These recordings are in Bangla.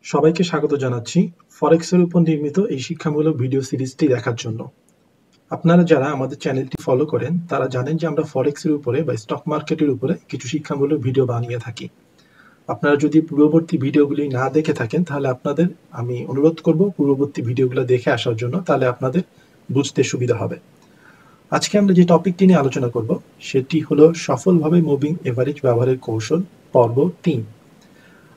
সবাইকে স্বাগত জানাচ্ছি ফরেক্সের উপর নির্মিত এই শিক্ষামূলক ভিডিও সিরিজটি দেখার জন্য। আপনারা যারা আমাদের চ্যানেলটি ফলো করেন তারা জানেন যে আমরা ফরেক্সের উপরে বা স্টক মার্কেটের উপরে কিছু শিক্ষামূলক ভিডিও বানিয়ে থাকি। আপনারা যদি পূর্ববর্তী ভিডিওগুলি না দেখে থাকেন তাহলে আপনাদের আমি অনুরোধ করব পূর্ববর্তী ভিডিওগুলো দেখে আসার জন্য, তাহলে আপনাদের বুঝতে সুবিধা হবে। আজকে আমরা যে টপিকটি নিয়ে আলোচনা করব সেটি হলো সফলভাবে মুভিং এভারেজ ব্যবহারের কৌশল পর্ব ৩।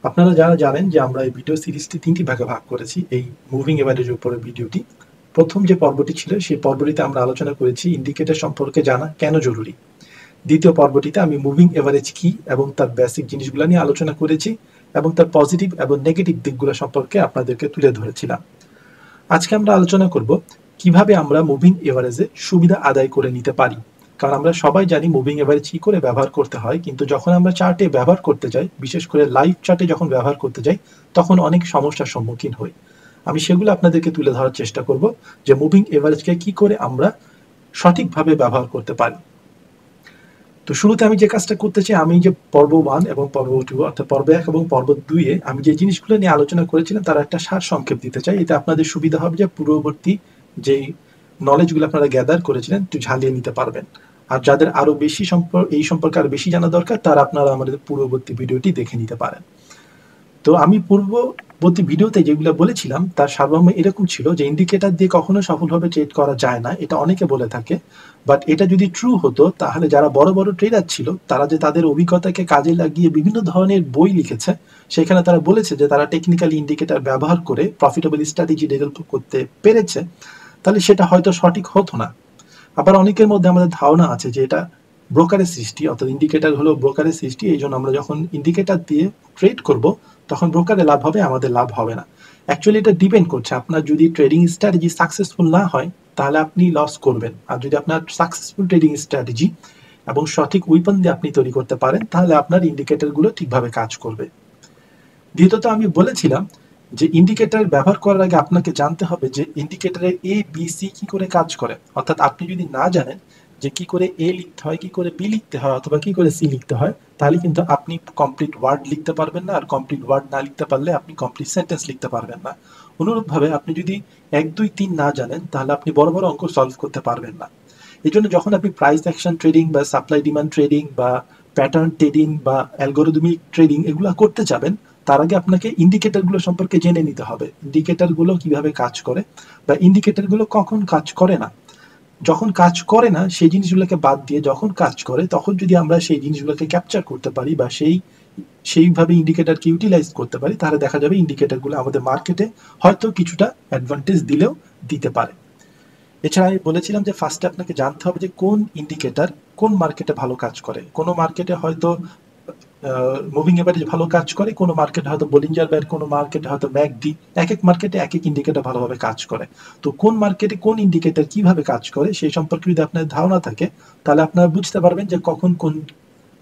আপনারা যারা জানেন যে আমরা এই ভিডিও সিরিজটি ৩টি ভাগে ভাগ করেছি। এই মুভিং এভারেজের উপরে ভিডিওটি প্রথম যে পর্বটি ছিল সেই পর্বটিতে আমরা আলোচনা করেছি ইন্ডিকেটর সম্পর্কে জানা কেন জরুরি। দ্বিতীয় পর্বটিতে আমি মুভিং এভারেজ কি এবং তার বেসিক জিনিসগুলো নিয়ে আলোচনা করেছি এবং তার পজিটিভ এবং নেগেটিভ দিকগুলো সম্পর্কে আপনাদেরকে তুলে ধরেছিলাম। আজকে আমরা আলোচনা করব কিভাবে আমরা মুভিং এভারেজে সুবিধা আদায় করে নিতে পারি। কারণ আমরা সবাই জানি মুভিং এভারেজ কি করে ব্যবহার করতে হয়, কিন্তু যখন আমরা চার্টে ব্যবহার করতে যাই, বিশেষ করে লাইভ চার্টে যখন ব্যবহার করতে যাই, তখন অনেক সমস্যার সম্মুখীন হই। আমি সেগুলো আপনাদেরকে তুলে ধরার চেষ্টা করব যে মুভিং এভারেজকে কি করে আমরা সঠিকভাবে ব্যবহার করতে পারি। তো শুরুতে আমি যে কাজটা করতে চাই, আমি যে পর্ব 1 এবং পর্ব 2 অর্থাৎ পর্ব 1 এবং পর্ব 2 এ আমি যে জিনিসগুলো নিয়ে আলোচনা করেছিলাম তার একটা সার সংক্ষেপ দিতে চাই। এতে আপনাদের সুবিধা হবে যে পূর্ববর্তী যেই নলেজগুলো আপনারা গ্যাদার করেছিলেন একটু ঝালিয়ে নিতে পারবেন। আর যাদের আরো বেশি এই সম্পর্কে আরো বেশি জানা দরকার তারা আপনারা আমাদের পূর্ববর্তী ভিডিওটি দেখে নিতে পারেন। তো আমি পূর্ববর্তী ভিডিওতে যেগুলো বলেছিলাম তার সারমর্ম এরকম ছিল যে ইন্ডিকেটর দিয়ে কখনো সফলভাবে ট্রেড করা যায় না, এটা অনেকে বলে থাকে। বাট এটা যদি ট্রু হতো তাহলে যারা বড় বড় ট্রেডার ছিল তারা যে তাদের অভিজ্ঞতাকে কাজে লাগিয়ে বিভিন্ন ধরনের বই লিখেছে, সেখানে তারা বলেছে যে তারা টেকনিক্যালি ইন্ডিকেটর ব্যবহার করে প্রফিটেবল স্ট্র্যাটেজি ডেভেলপ করতে পেরেছে, তাহলে সেটা হয়তো সঠিক হতো না। আবার অনেকের মধ্যে আমাদের ধারণা আছে যে এটা ব্রোকারের সৃষ্টি, অর্থাৎ ইন্ডিকেটর হলো ব্রোকারের সৃষ্টি, এই জন্য আমরা যখন ইন্ডিকেটর দিয়ে ট্রেড করব তখন ব্রোকারে লাভ হবে, আমাদের লাভ হবে না। অ্যাকচুয়ালি এটা ডিপেন্ড করছে, আপনার যদি ট্রেডিং স্ট্র্যাটেজি সাকসেসফুল না হয় তাহলে আপনি লস করবেন, আর যদি আপনার সাকসেসফুল ট্রেডিং স্ট্র্যাটেজি এবং সঠিক উইপন দিয়ে আপনি তৈরি করতে পারেন তাহলে আপনার ইন্ডিকেটরগুলো ঠিকভাবে কাজ করবে। দ্বিতীয়ত আমি বলেছিলাম যে ইন্ডিকেটর ব্যবহার করার আগে আপনাকে জানতে হবে যে ইন্ডিকেটরের এ বি সি কি করে কাজ করে। অর্থাৎ আপনি যদি না জানেন যে কি করে এ লিখতে হয়, কি করে বি লিখতে হয়, অথবা কি করে সি লিখতে হয়, তাহলে কিন্তু আপনি কমপ্লিট ওয়ার্ড লিখতে পারবেন না, আর কমপ্লিট ওয়ার্ড না লিখতে পারলে আপনি কমপ্লিট সেন্টেন্স লিখতে পারবেন না। অনুরূপভাবে আপনি যদি 1 2 3 না জানেন তাহলে আপনি বড় বড় অঙ্ক সলভ করতে পারবেন না। এই জন্য যখন আপনি প্রাইস অ্যাকশন ট্রেডিং বা সাপ্লাই ডিমান্ড ট্রেডিং বা প্যাটার্ন ট্রেডিং বা অ্যালগোরিদমিক ট্রেডিং এগুলো করতে যাবেন, তার আগে আপনাকে ইন্ডিকেটরগুলো সম্পর্কে জেনে নিতে হবে। ইন্ডিকেটরগুলো কিভাবে কাজ করে বা ইন্ডিকেটরগুলো কখন কাজ করে না। যখন কাজ করে না সেই জিনিসগুলোকে বাদ দিয়ে যখন কাজ করে তখন যদি আমরা সেই জিনিসগুলোকে ক্যাপচার করতে পারি বা সেইভাবে ইন্ডিকেটরকে ইউটিলাইজ করতে পারি, তাহলে দেখা যাবে ইন্ডিকেটরগুলো আমাদের মার্কেটে হয়তো কিছুটা অ্যাডভান্টেজ দিলেও দিতে পারে। এছাড়া আমি বলেছিলাম যে ফার্স্টে আপনাকে জানতে হবে যে কোন ইন্ডিকেটর কোন মার্কেটে ভালো কাজ করে। কোনো মার্কেটে হয়তো মুভিং এভারেজ ভালো কাজ করে, কোনো মার্কেটে হয়তো বলিঞ্জার ব্যান্ড, কোনো মার্কেটে হয়তো ম্যাকডি, এক এক মার্কেটে এক এক ইন্ডিকেটর ভালোভাবে কাজ করে। তো কোন মার্কেটে কোন ইন্ডিকেটর কিভাবে কাজ করে সেই সম্পর্কে যদি আপনার ধারণা থাকে তাহলে আপনারা বুঝতে পারবেন যে কখন কোন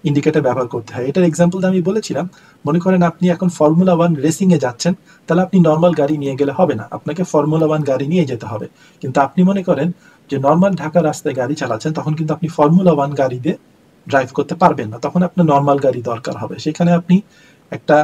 ইন্ডিকেটর ব্যবহার করতে হয়। এটার এক্সাম্পল আমি বলেছিলাম, মনে করেন আপনি এখন ফর্মুলা 1 রেসিং এ যাচ্ছেন, তাহলে আপনি নর্মাল গাড়ি নিয়ে গেলে হবে না, আপনাকে ফর্মুলা 1 গাড়ি নিয়ে যেতে হবে। কিন্তু আপনি মনে করেন যে নর্মাল ঢাকা রাস্তায় গাড়ি চালাচ্ছেন, তখন কিন্তু আপনি ফর্মুলা 1 গাড়ি দিয়ে ড্রাইভ করতে পারবেন না, তখন আপনার নর্মাল গাড়ি দরকার হবে। সেখানে আপনি একটা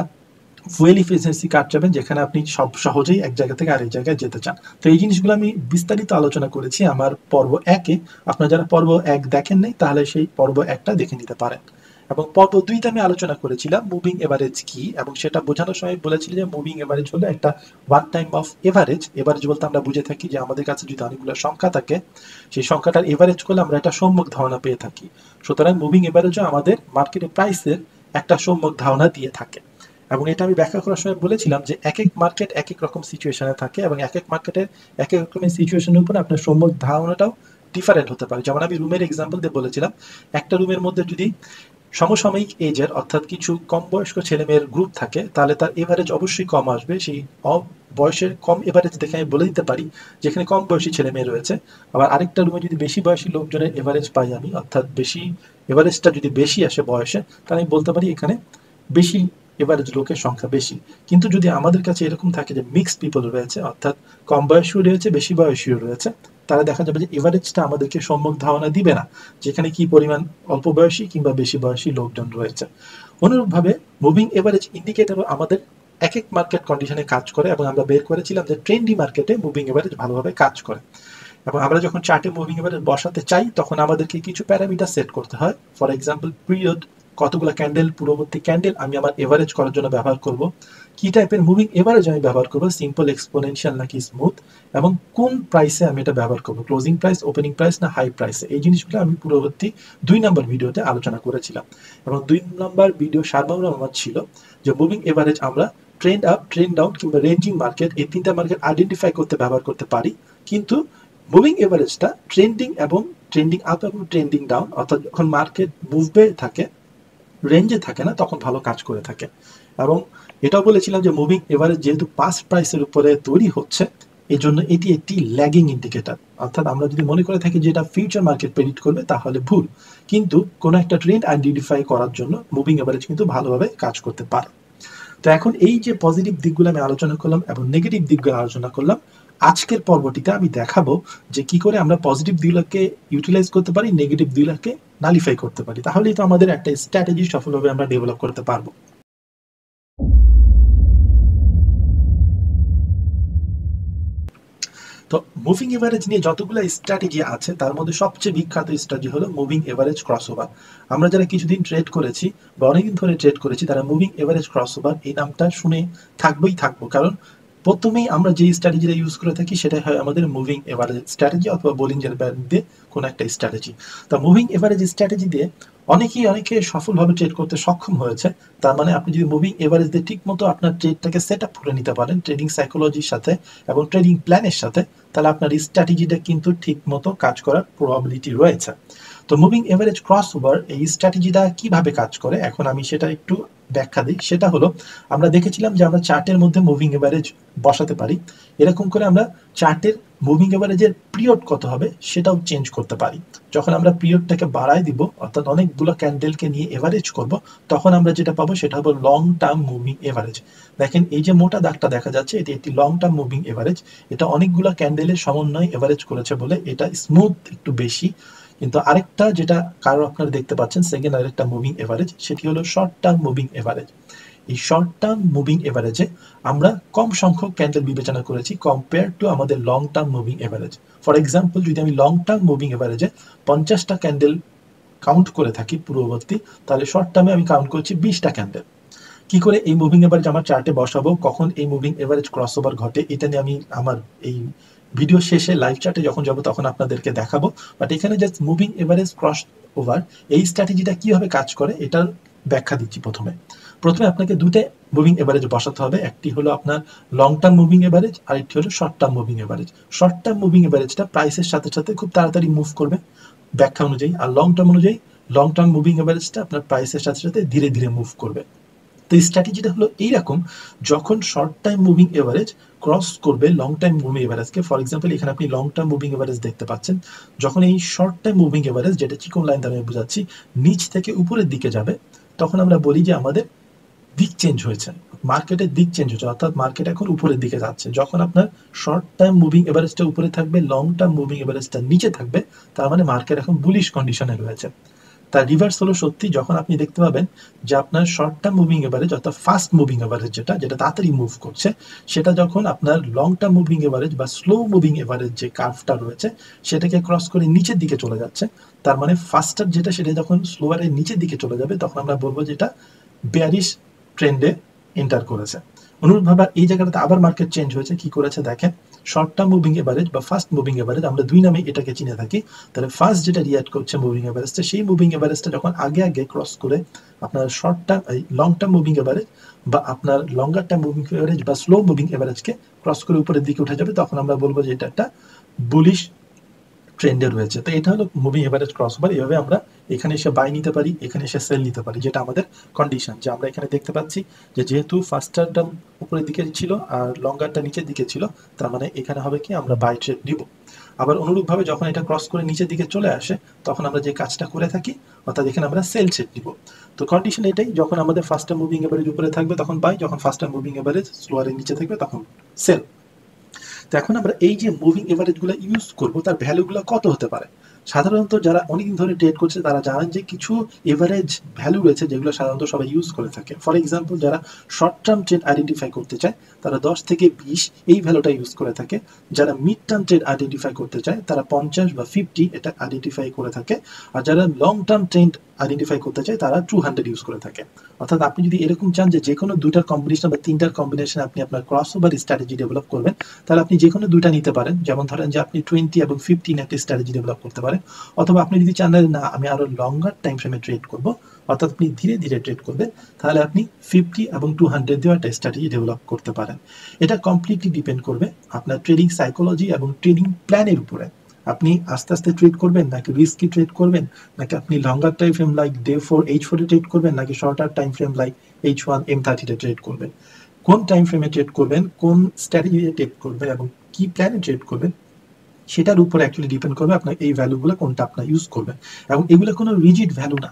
ফুয়েল ইফিসিয়েন্সি কার চাবেন যেখানে আপনি সব সহজেই এক জায়গা থেকে আরেক জায়গায় যেতে চান। তো এই জিনিসগুলো আমি বিস্তারিত আলোচনা করেছি আমার পর্ব 1-এ। আপনারা যারা পর্ব 1 দেখেন নাই তাহলে সেই পর্ব 1টা দেখে নিতে পারেন। এবং পর্ব 2-তে আমি আলোচনা করেছিলাম মুভিং এভারেজ কি, এবং সেটা বোঝানোর সময় বলেছিল যে মুভিং এভারেজ হলো একটা one time of average. Average বলতে আমরা বুঝে থাকি যে আমাদের কাছে যদি অনেকগুলো সংখ্যা থাকে, সেই সংখ্যাটার এভারেজ করলে আমরা একটা সম্যক ধারণা পেয়ে থাকি। সুতরাং মুভিং এভারেজও আমাদের মার্কেটে প্রাইসের একটা সম্যক ধারণা দিয়ে থাকে। এবং এটা আমি ব্যাখ্যা করার সময় বলেছিলাম যে এক এক মার্কেট এক এক রকম সিচুয়েশনে থাকে এবং এক এক মার্কেটের এক এক রকমের সিচুয়েশনের উপর আপনার সম্যক ধারণাটাও ডিফারেন্ট হতে পারে। যেমন আমি রুমের এক্সাম্পল দিয়ে বলেছিলাম, একটা রুমের মধ্যে যদি সমসাময়িক এজের অর্থাৎ কিছু কম বয়স্ক ছেলেমেয়ের গ্রুপ থাকে তাহলে তার এভারেজ অবশ্যই কম আসবে। সেই বয়সের কম এভারেজ দেখে আমি বলে দিতে পারি যেখানে কম বয়সী ছেলে মেয়ে রয়েছে। আবার আরেকটা রুমে যদি বেশি বয়সী লোকজনের এভারেজ পাই আমি, অর্থাৎ বেশি এভারেজটা যদি বেশি আসে বয়সে, তাহলে আমি বলতে পারি এখানে বেশি এভারেজ লোকের সংখ্যা বেশি। কিন্তু যদি আমাদের কাছে এরকম থাকে যে মিক্সড পিপল রয়েছে, অর্থাৎ কম বয়সীও রয়েছে বেশি বয়সীও রয়েছে, তাহলে দেখা যাবে যে এভারেজটা আমাদেরকে সম্যক ধারণা দিবে না যেখানে কি পরিমাণ অল্প বয়সী কিংবা বেশি বয়সী লোকজন রয়েছে। অনুরূপভাবে মুভিং এভারেজ ইন্ডিকেটরও আমাদের এক এক মার্কেট কন্ডিশনে কাজ করে, এবং আমরা বের করেছিলাম যে ট্রেন্ডি মার্কেটে মুভিং এভারেজ ভালোভাবে কাজ করে। এবং আমরা যখন চার্টে মুভিং এভারেজ বসাতে চাই তখন আমাদেরকে কিছু প্যারামিটার সেট করতে হয়। ফর এক্সাম্পল পিরিয়ড, কতগুলো ক্যান্ডেল, পূর্ববর্তী ক্যান্ডেল আমি আমার এভারেজ করার জন্য ব্যবহার করব, কি টাইপের মুভিং এভারেজ আমি ব্যবহার করব, সিম্পল, এক্সপোনেনশিয়াল নাকি স্মুথ, এবং কোন প্রাইসে আমি এটা ব্যবহার করব, ক্লোজিং প্রাইস, ওপেনিং প্রাইস না হাই প্রাইসে। এই জিনিসগুলো আমি পূর্ববর্তী 2 নম্বর ভিডিওতে আলোচনা করেছিলাম। এবং 2 নম্বর ভিডিও সারমর্ম আমার ছিল যে মুভিং এভারেজ আমরা ট্রেন্ড আপ, ট্রেন্ড ডাউন কিংবা রেঞ্জিং মার্কেট, এই 3টা মার্কেট আইডেন্টিফাই করতে ব্যবহার করতে পারি। কিন্তু মুভিং এভারেজটা ট্রেন্ডিং এবং ট্রেন্ডিং আপ এবং ট্রেন্ডিং ডাউন, অর্থাৎ যখন মার্কেট মুভবে থাকে, রেঞ্জে থাকে না, তখন ভালো কাজ করে থাকে। এবং এটাও বলেছিলাম যে মুভিং এভারেজ যেহেতু পাস্ট প্রাইসের উপরে তৈরি হচ্ছে, এই জন্য এটি একটি ল্যাগিং ইন্ডিকেটর। অর্থাৎ আমরা যদি মনে করে থাকি যে এটা ফিউচার মার্কেট প্রেডিক্ট করবে তাহলে ভুল, কিন্তু কোনো একটা ট্রেন্ড আইডেন্টিফাই করার জন্য মুভিং এভারেজ কিন্তু ভালোভাবে কাজ করতে পারে। তো এখন এই যে পজিটিভ দিকগুলো আমি আলোচনা করলাম এবং নেগেটিভ দিকগুলো আলোচনা করলাম, আজকের পর্বটিতে আমি দেখাবো যে কি করে আমরা পজিটিভ দিকগুলোকে ইউটিলাইজ করতে পারি, নেগেটিভ দিকগুলোকে নালিফাই করতে পারি। তাহলেই তো আমাদের একটা স্ট্র্যাটেজি সফলভাবে আমরা ডেভেলপ করতে পারবো। তো মুভিং এভারেজ নিয়ে যতগুলো স্ট্র্যাটেজি আছে তার মধ্যে সবচেয়ে বিখ্যাত স্ট্র্যাটেজি হলো মুভিং এভারেজ ক্রসওভার। আমরা যারা কিছুদিন ট্রেড করেছি বা অনেকদিন ধরে ট্রেড করেছি তারা মুভিং এভারেজ ক্রসওভার এই নামটা শুনে থাকবো, কারণ প্রথমেই আমরা যে স্ট্র্যাটেজিটা ইউজ করে থাকি সেটাই হয় আমাদের মুভিং এভারেজ স্ট্র্যাটেজি অথবা বোলিঞ্জার ব্যান্ড দিয়ে কোনো একটা স্ট্র্যাটেজি। তা মুভিং এভারেজ স্ট্র্যাটেজি দিয়ে অনেকে সফলভাবে ট্রেড করতে সক্ষম হয়েছে। তার মানে আপনি যদি মুভিং এভারেজ দিয়ে ঠিক মতো আপনার ট্রেডটাকে সেট আপ করে নিতে পারেন ট্রেডিং সাইকোলজির সাথে এবং ট্রেডিং প্ল্যানের সাথে, তাহলে আপনার স্ট্র্যাটেজিটা কিন্তু ঠিক মতো কাজ করার প্রবাবিলিটি রয়েছে। তো মুভিং এভারেজ ক্রসওভার এই স্ট্র্যাটেজিটা কিভাবে কাজ করে এখন আমি সেটা একটু ব্যাখ্যা দিই। সেটা হলো আমরা দেখেছিলাম যে আমরা চার্টের মধ্যে মুভিং এভারেজ বসাতে পারি, এরকম করে আমরা চার্টের মুভিং এভারেজের পিরিয়ড কত হবে সেটাও চেঞ্জ করতে পারি। যখন আমরা পিরিয়ডটাকে বাড়াই দিব, অর্থাৎ অনেকগুলো ক্যান্ডেলকে নিয়ে এভারেজ করব, তখন আমরা যেটা পাবো সেটা হলো লং টার্ম মুভিং এভারেজ। দেখেন এই যে মোটা দাগটা দেখা যাচ্ছে এটি একটি লং টার্ম মুভিং এভারেজ। এটা অনেকগুলো ক্যান্ডেলের সমন্বয়ে এভারেজ করেছে বলে এটা স্মুথ একটু বেশি। কিন্তু আরেকটা যেটা কারো আপনারা দেখতে পাচ্ছেন সেকেন্ড আরেকটা মুভিং এভারেজ, সেটি হলো শর্ট টার্ম মুভিং এভারেজ। এই শর্ট টার্ম মুভিং এভারেজে আমরা কম সংখ্যক ক্যান্ডেল বিবেচনা করেছি কম্পেয়ার টু আমাদের long term moving average. For example যদি আমি লং টার্ম মুভিং এভারেজে 50টা ক্যান্ডেল কাউন্ট করে থাকি পূর্ববর্তী, তাহলে শর্ট টার্মে আমি কাউন্ট করছি 20টা ক্যান্ডেল। কি করে এই মুভিং এভারেজ আমার চার্টে বসাবো, কখন এই মুভিং এভারেজ ক্রসওভার ঘটে, এটা নিয়ে আমি আমার এই ভিডিও শেষে লাইভ চার্টে যখন যাব তখন আপনাদেরকে দেখাবো। বাট এখানে just moving average cross over এই স্ট্র্যাটেজিটা কিভাবে কাজ করে এটার ব্যাখ্যা দিচ্ছি। প্রথমে আপনাকে দুটো মুভিং এভারেজ বসাতে হবে, একটি হলো আপনার লং টার্ম মুভিং এভারেজ আর একটি হলো short term moving average. Short term moving এভারেজটা প্রাইসের সাথে সাথে খুব তাড়াতাড়ি মুভ করবে ব্যাখ্যা অনুযায়ী, আর লং টার্ম মুভিং এভারেজটা আপনার প্রাইসের সাথে সাথে ধীরে ধীরে মুভ করবে। তো এই স্ট্র্যাটেজিটা হলো এইরকম, যখন short time moving average cross করবে লং টাইম মুভিং এভারেজকে, ফর এক্সাম্পল এখানে আপনি লং টার্ম মুভিং এভারেজ দেখতে পাচ্ছেন, যখন এই শর্ট টাইম মুভিং এভারেজ, যেটা চিকন লাইন দ্বারা আমি বোঝাচ্ছি, নিচ থেকে উপরের দিকে যাবে, তখন আমরা বলি যে আমাদের দিক চেঞ্জ হয়েছে, মার্কেটের দিক চেঞ্জ হচ্ছে, অর্থাৎ মার্কেট এখন উপরের দিকে যাচ্ছে। যখন আপনার শর্ট টাইম মুভিং এভারেজটা উপরে থাকবে, লং টার্ম মুভিং এভারেজটা নিচে থাকবে, তার মানে মার্কেট এখন বুলিশ কন্ডিশনে রয়েছে। তার রিভার্স হলো সত্যি, যখন আপনি দেখতে পাবেন যে আপনার শর্ট টার্ম মুভিং এভারেজ অর্থাৎ ফাস্ট মুভিং এভারেজ যেটা তাড়াতাড়ি মুভ করছে, সেটা যখন আপনার লং টার্ম মুভিং এভারেজ বা স্লো মুভিং এভারেজ যে কার্ভটা রয়েছে সেটাকে ক্রস করে নিচের দিকে চলে যাচ্ছে। তার মানে ফাস্টার যেটা সেটা যখন স্লোয়ারের নিচের দিকে চলে যাবে তখন আমরা বলবো যে এটা বেয়ারিশ ট্রেন্ডে এন্টার করেছে। অনুরূপভাবে এই জায়গাটাতে আবার মার্কেট চেঞ্জ হয়েছে, কি করেছে দেখেন, শর্ট টার্ম মুভিং এভারেজ বা ফাস্ট মুভিং এভারেজ আমরা দুই নামে এটাকে চিনে থাকি। তাহলে ফার্স্ট যেটা রিঅ্যাক্ট করছে মুভিং এভারেজটা, সেই মুভিং এভারেজটা যখন আগে ক্রস করে আপনার short term long term moving average বা আপনার লঙ্গার টার্ম মুভিং এভারেজ বা স্লো মুভিং এভারেজকে ক্রস করে উপরের দিকে উঠে যাবে, তখন আমরা বলবো যে এটা একটা বুলিশ ট্রেন্ডে রয়েছে। তো এটা হলো মুভিং এভারেজ ক্রসওভার। এইভাবে আমরা এখানে এসে বাই নিতে পারি, এখানে এসে সেল নিতে পারি, যেটা আমাদের কন্ডিশন। যে আমরা এখানে দেখতে পাচ্ছি যে যেহেতু ফার্স্টারটা উপরের দিকে ছিল আর লঙ্গারটা নিচের দিকে ছিল, তার মানে এখানে হবে কি আমরা বাই ট্রেড নিব। আবার অনুরূপভাবে যখন এটা ক্রস করে নিচের দিকে চলে আসে তখন আমরা যে কাজটা করে থাকি, অর্থাৎ এখানে আমরা সেল ট্রেড নিব। তো কন্ডিশন এটাই, যখন আমাদের ফার্স্টার মুভিং এভারেজ উপরে থাকবে তখন বাই, যখন ফার্স্টার মুভিং এভারেজ স্লোয়ারের নিচে থাকবে তখন সেল। তো এখন আমরা এই যে মুভিং এভারেজগুলো ইউজ করব তার ভ্যালুগুলো কত হতে পারে। সাধারণত যারা অনেকদিন ধরে ট্রেড করছে তারা জানেন যে কিছু এভারেজ ভ্যালু রয়েছে যেগুলো সাধারণত সবাই ইউজ করে থাকে। ফর এক্সাম্পল, যারা শর্ট টার্ম ট্রেড আইডেন্টিফাই করতে চায় তারা 10 থেকে 20 এই ভ্যালুটা ইউজ করে থাকে। যারা মিড টার্ম ট্রেড আইডেন্টিফাই করতে চায় তারা 50 বা 50 এটা আইডেন্টিফাই করে থাকে। আর যারা লং টার্ম ট্রেড আইডেন্টিফাই করতে চায় তারা 200 ইউজ করে থাকে। অর্থাৎ আপনি যদি এরকম চান যে কোনো দুইটার কম্বিনেশন বা তিনটার কম্বিনেশন আপনি আপনার ক্রস ওভার স্ট্র্যাটেজি ডেভেলপ করবেন, তাহলে আপনি যে কোনো দুইটা নিতে পারেন। যেমন ধরেন যে আপনি 20 এবং 15 একটা স্ট্র্যাটেজি ডেভেলপ করতে পারেন, অথবা আপনি যদি চান না আমি আরো লঙ্গার টাইম ফ্রেমে ট্রেড করব, অর্থাৎ আপনি ধীরে ধীরে ট্রেড করবেন, তাহলে আপনি 50 এবং 200 দিয়ে একটা স্ট্র্যাটেজি ডেভেলপ করতে পারেন। এটা কমপ্লিটলি ডিপেন্ড করবে আপনার ট্রেডিং সাইকোলজি এবং ট্রেডিং প্ল্যানের উপরে। আপনি আস্তে আস্তে ট্রেড করবেন নাকি রিস্কি ট্রেড করবেন, নাকি আপনি লঙ্গার time frame like day 4 H4 এ ট্রেড করবেন, নাকি shorter time frame like H1 M30 তে ট্রেড করবেন। কোন টাইম ফ্রেমে ট্রেড করবেন, কোন স্ট্র্যাটেজিতে ট্রেড করবেন এবং কি প্ল্যানে ট্রেড করবেন, সেটার উপর অ্যাকচুয়ালি ডিপেন্ড করবে আপনার এই ভ্যালুগুলো কোনটা আপনার ইউজ করবেন। এবং এগুলো কোনো রিজিড ভ্যালু না,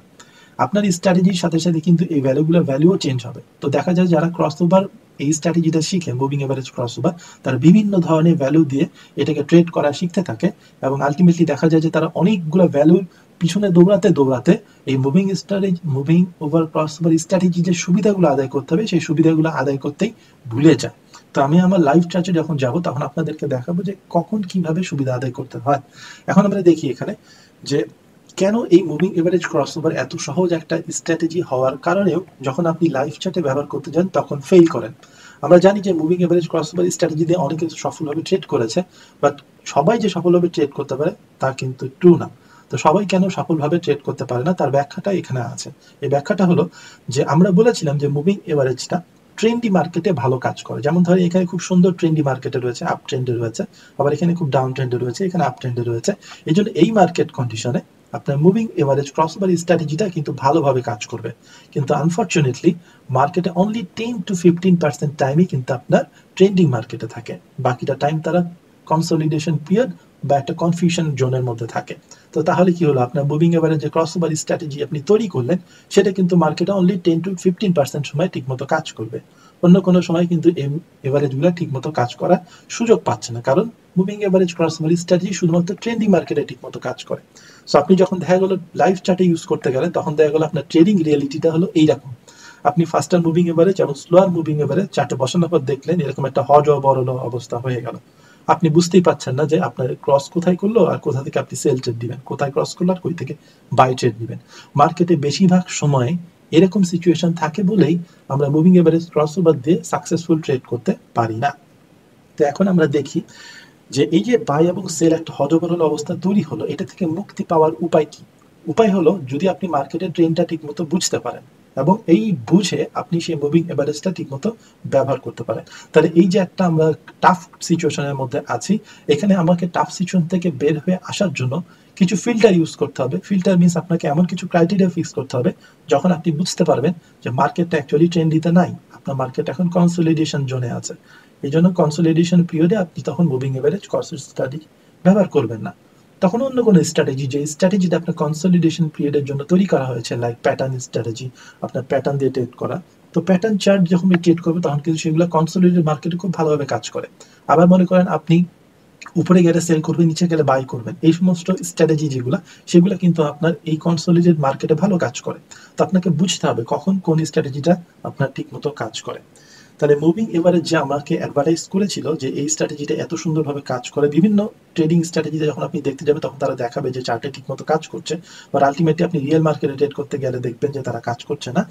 আপনার স্ট্র্যাটেজির সাথে সাথে কিন্তু এই ভ্যালুও চেঞ্জ হবে। তো দেখা যায় যারা ক্রস ওভার এই স্ট্র্যাটেজিটা শিখে, মুভিং এভারেজ ক্রস ওভার, তারা বিভিন্ন ধরনের ভ্যালু দিয়ে এটাকে ট্রেড করা শিখতে থাকে এবং আলটিমেটলি দেখা যায় যে তারা অনেকগুলো ভ্যালুর পিছনে দৌড়াতে এই moving over cross over strategy যে সুবিধাগুলো আদায় করতে হবে সেই সুবিধাগুলো আদায় করতেই ভুলে যায়। তো আমি আমার লাইভ চার্জে যখন যাব তখন আপনাদেরকে দেখাবো যে কখন কিভাবে সুবিধা আদায় করতে হয়। এখন আমরা দেখি এখানে যে কেন এই মুভিং এভারেজ ক্রস ওভার এত সহজ একটা স্ট্র্যাটেজি হওয়ার কারণেও যখন আপনি লাইভ চার্টে ব্যবহার করতে যান তখন ফেল করেন। আমরা জানি যে moving average cross over strategy দিয়ে অনেকে সফলভাবে ট্রেড করেছে, বাট সবাই যে সফলভাবে ট্রেড করতে পারে তা কিন্তু ট্রু না। তো সবাই কেন সফলভাবে ট্রেড করতে পারে না তার ব্যাখ্যাটা এখানে আছে। এই ব্যাখ্যাটা হলো যে আমরা বলেছিলাম যে মুভিং এভারেজটা ট্রেন্ডি মার্কেটে ভালো কাজ করে। যেমন ধরে এখানে খুব সুন্দর ট্রেন্ডি মার্কেটে রয়েছে, আপ ট্রেন্ডে রয়েছে, আবার এখানে খুব ডাউন ট্রেন্ডে রয়েছে, এখানে আপ ট্রেন্ডে রয়েছে। এই জন্য এই মার্কেট কন্ডিশনে আপনার মুভিং এভারেজ ক্রস ওভার স্ট্র্যাটেজিটা কিন্তু ভালোভাবে কাজ করবে। কিন্তু আনফরচুনেটলি মার্কেটে অনলি 10 to 15% টাইমই কিন্তু আপনার ট্রেন্ডিং মার্কেটে থাকে, বাকিটা টাইম তারা কনসলিডেশন পিরিয়ড বা একটা কনফিউশন জোনের মধ্যে থাকে। তো তাহলে কি হলো, আপনার মুভিং এভারেজ যে ক্রস ওভার স্ট্র্যাটেজি আপনি তৈরি করলেন সেটা কিন্তু মার্কেটে অনলি 10 to 15% সময় ঠিকমতো কাজ করবে, অন্য কোনো সময় কিন্তু এভারেজগুলো ঠিকমতো কাজ করার সুযোগ পাচ্ছে না, কারণ moving average cross over strategy শুধুমাত্র ট্রেন্ডিং মার্কেটে ঠিকমতো কাজ করে। সো আপনি যখন দেখা গেলো লাইভ চার্টে ইউজ করতে গেলেন তখন দেখা গেলো আপনার ট্রেডিং রিয়েলিটিটা হলো এইরকম। আপনি ফাস্টার মুভিং এভারেজ এবং স্লোয়ার মুভিং এভারেজ চার্টে বসানোর পর দেখলেন এরকম একটা বড় অবস্থা হয়ে গেল। আপনি বুঝতেই পারছেন না যে আপনার ক্রস কোথায় করলো আর কোথা থেকে আপনি সেল ট্রেড দিবেন, কোথায় ক্রস করলো আর কই থেকে বাই ট্রেড দিবেন। মার্কেটে বেশিরভাগ সময় এরকম সিচুয়েশন থাকে বলেই আমরা মুভিং এভারেজ ক্রস ওভার দিয়ে সাকসেসফুল ট্রেড করতে পারি না। তো এখন আমরা দেখি যে এই যে বাই এবং সেল একটা হজবরল অবস্থা তৈরি হলো, এটা থেকে মুক্তি পাওয়ার উপায় কি? উপায় হলো যদি আপনি মার্কেটের ট্রেন্ডটা ঠিকমতো বুঝতে পারেন এবং এই বুঝে আপনি সেই মুভিং এভারেজটা ঠিকমতো ব্যবহার করতে পারেন, তাহলে এই যে একটা আমরা টাফ সিচুয়েশনের মধ্যে আছি, এখানে আমাকে টাফ সিচুয়েশন থেকে বের হয়ে আসার জন্য কিছু ফিল্টার ইউজ করতে হবে। ফিল্টার মিনস আপনাকে এমন কিছু ক্রাইটেরিয়া ফিক্স করতে হবে যখন আপনি বুঝতে পারবেন যে মার্কেটটা অ্যাকচুয়ালি ট্রেন্ডিতে নাই, আপনার মার্কেট এখন কনসলিডেশন জোনে আছে। এই জন্য কনসলিডেশন পিরিয়ডে আপনি তখন মুভিং এভারেজ ক্রস স্ট্র্যাটেজি ব্যবহার করবেন না, তখন অন্য কোনো স্ট্র্যাটেজি, যে স্ট্র্যাটেজিটা আপনার কনসলিডেশন পিরিয়ডের জন্য তৈরি করা হয়েছে লাইক প্যাটার্ন স্ট্র্যাটেজি, আপনার প্যাটার্ন দিয়ে ট্রেড করা। তো প্যাটার্ন চার্ট যখন ট্রেড করবে তখন কিন্তু সেগুলো কনসলিডেটেড মার্কেটে খুব ভালোভাবে কাজ করে। আবার মনে করেন আপনি উপরে গেলে সেল করবেন, নিচে গেলে বাই করবেন, এই সমস্ত স্ট্র্যাটেজি সেগুলো কিন্তু আপনার এই কনসলিডেটেড মার্কেটে ভালো কাজ করে। তো আপনাকে বুঝতে হবে কখন কোন স্ট্র্যাটেজিটা আপনার ঠিক মতো কাজ করে। তাহলে মুভিং এভারেজ যে আমাকে অ্যাডভার্টাইজ করেছিল যে এই স্ট্র্যাটেজিটা এত সুন্দরভাবে কাজ করে, বিভিন্ন ট্রেডিং স্ট্র্যাটেজিতে যখন আপনি দেখতে যাবেন তখন তারা দেখাবে যে চার্টে ঠিকমতো কাজ করছে, বাট আলটিমেটলি আপনি রিয়েল মার্কেটে ট্রেড করতে গেলে দেখবেন যে তারা কাজ করছে না।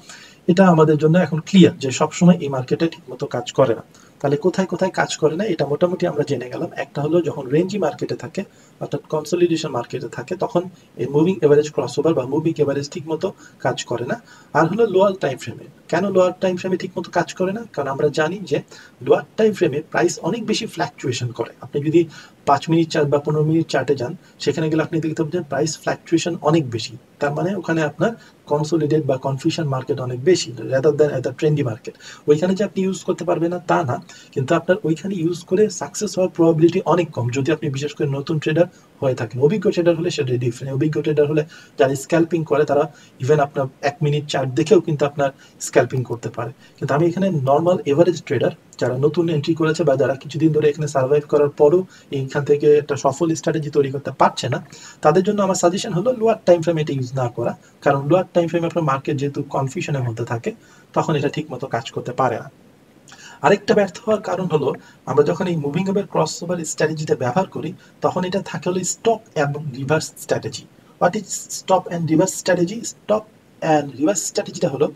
এটা আমাদের জন্য এখন ক্লিয়ার যে সবসময় এই মার্কেটে ঠিকমতো কাজ করে না। তাহলে কোথায় কোথায় কাজ করে না এটা মোটামুটি আমরা জেনে গেলাম। একটা হলো যখন রেঞ্জি মার্কেটে থাকে অর্থাৎ কনসলিডেশন মার্কেটে থাকে তখন এই মুভিং এভারেজ ক্রসওভার বা মুভিং এভারেজ ঠিকমতো কাজ করে না। আর হলো লোয়ার টাইম ফ্রেমে। কেন লোয়ার টাইম ফ্রেমে ঠিকমতো কাজ করে না? কারণ আমরা জানি যে লোয়ার টাইম ফ্রেমে প্রাইস অনেক বেশি ফ্ল্যাকচুয়েশন করে। আপনি যদি 5 মিনিট চার্ট বা 15 মিনিট চার্টে যান সেখানে গেলে আপনি দেখতে পাবেন প্রাইস ফ্ল্যাকচুয়েশন অনেক বেশি। তার মানে ওখানে আপনার কনসোলিডেট বা কনফিউশন মার্কেট অনেক বেশি রাদার দ্যান একটা ট্রেন্ডি মার্কেট। ওইখানে যে আপনি ইউজ করতে পারবেন না তা না, কিন্তু আপনার ওইখানে ইউজ করে সাকসেস হওয়ার প্রবাবিলিটি অনেক কম যদি আপনি বিশেষ করে নতুন ট্রেডার হয়ে থাকেন। অভিজ্ঞ ট্রেডার হলে সেটা ডিফারেন্ট। অভিজ্ঞ ট্রেডার হলে যারা স্ক্যাল্পিং করে তারা ইভেন আপনার 1 মিনিট চার্ট দেখেও কিন্তু আপনার স্ক্যাল্পিং করতে পারে। কিন্তু আমি এখানে নর্মাল এভারেজ ট্রেডার যারা নতুন এন্ট্রি করেছে বা যারা কিছুদিন ধরে এখানে সার্ভাইভ করার পরও এইখান থেকে একটা সফল স্ট্র্যাটেজি তৈরি করতে পারছে না, তাদের জন্য আমার সাজেশন হলো লোয়ার টাইম ফ্রেমে এটা ইউজ না করা। কারণ লোয়ার টাইম ফ্রেমে আপনার মার্কেট যেহেতু কনফিউশনের মধ্যে থাকে, তখন এটা ঠিক মতো কাজ করতে পারে না। আরেকটা ব্যর্থ হওয়ার কারণ হলো, আমরা যখন এই মুভিং ওভার ক্রস ওভার স্ট্র্যাটেজিটা ব্যবহার করি, তখন এটা থাকে হলো স্টপ এবং reverse strategy. What is stop and reverse strategy? Stop and reverse স্ট্র্যাটেজিটা হলো,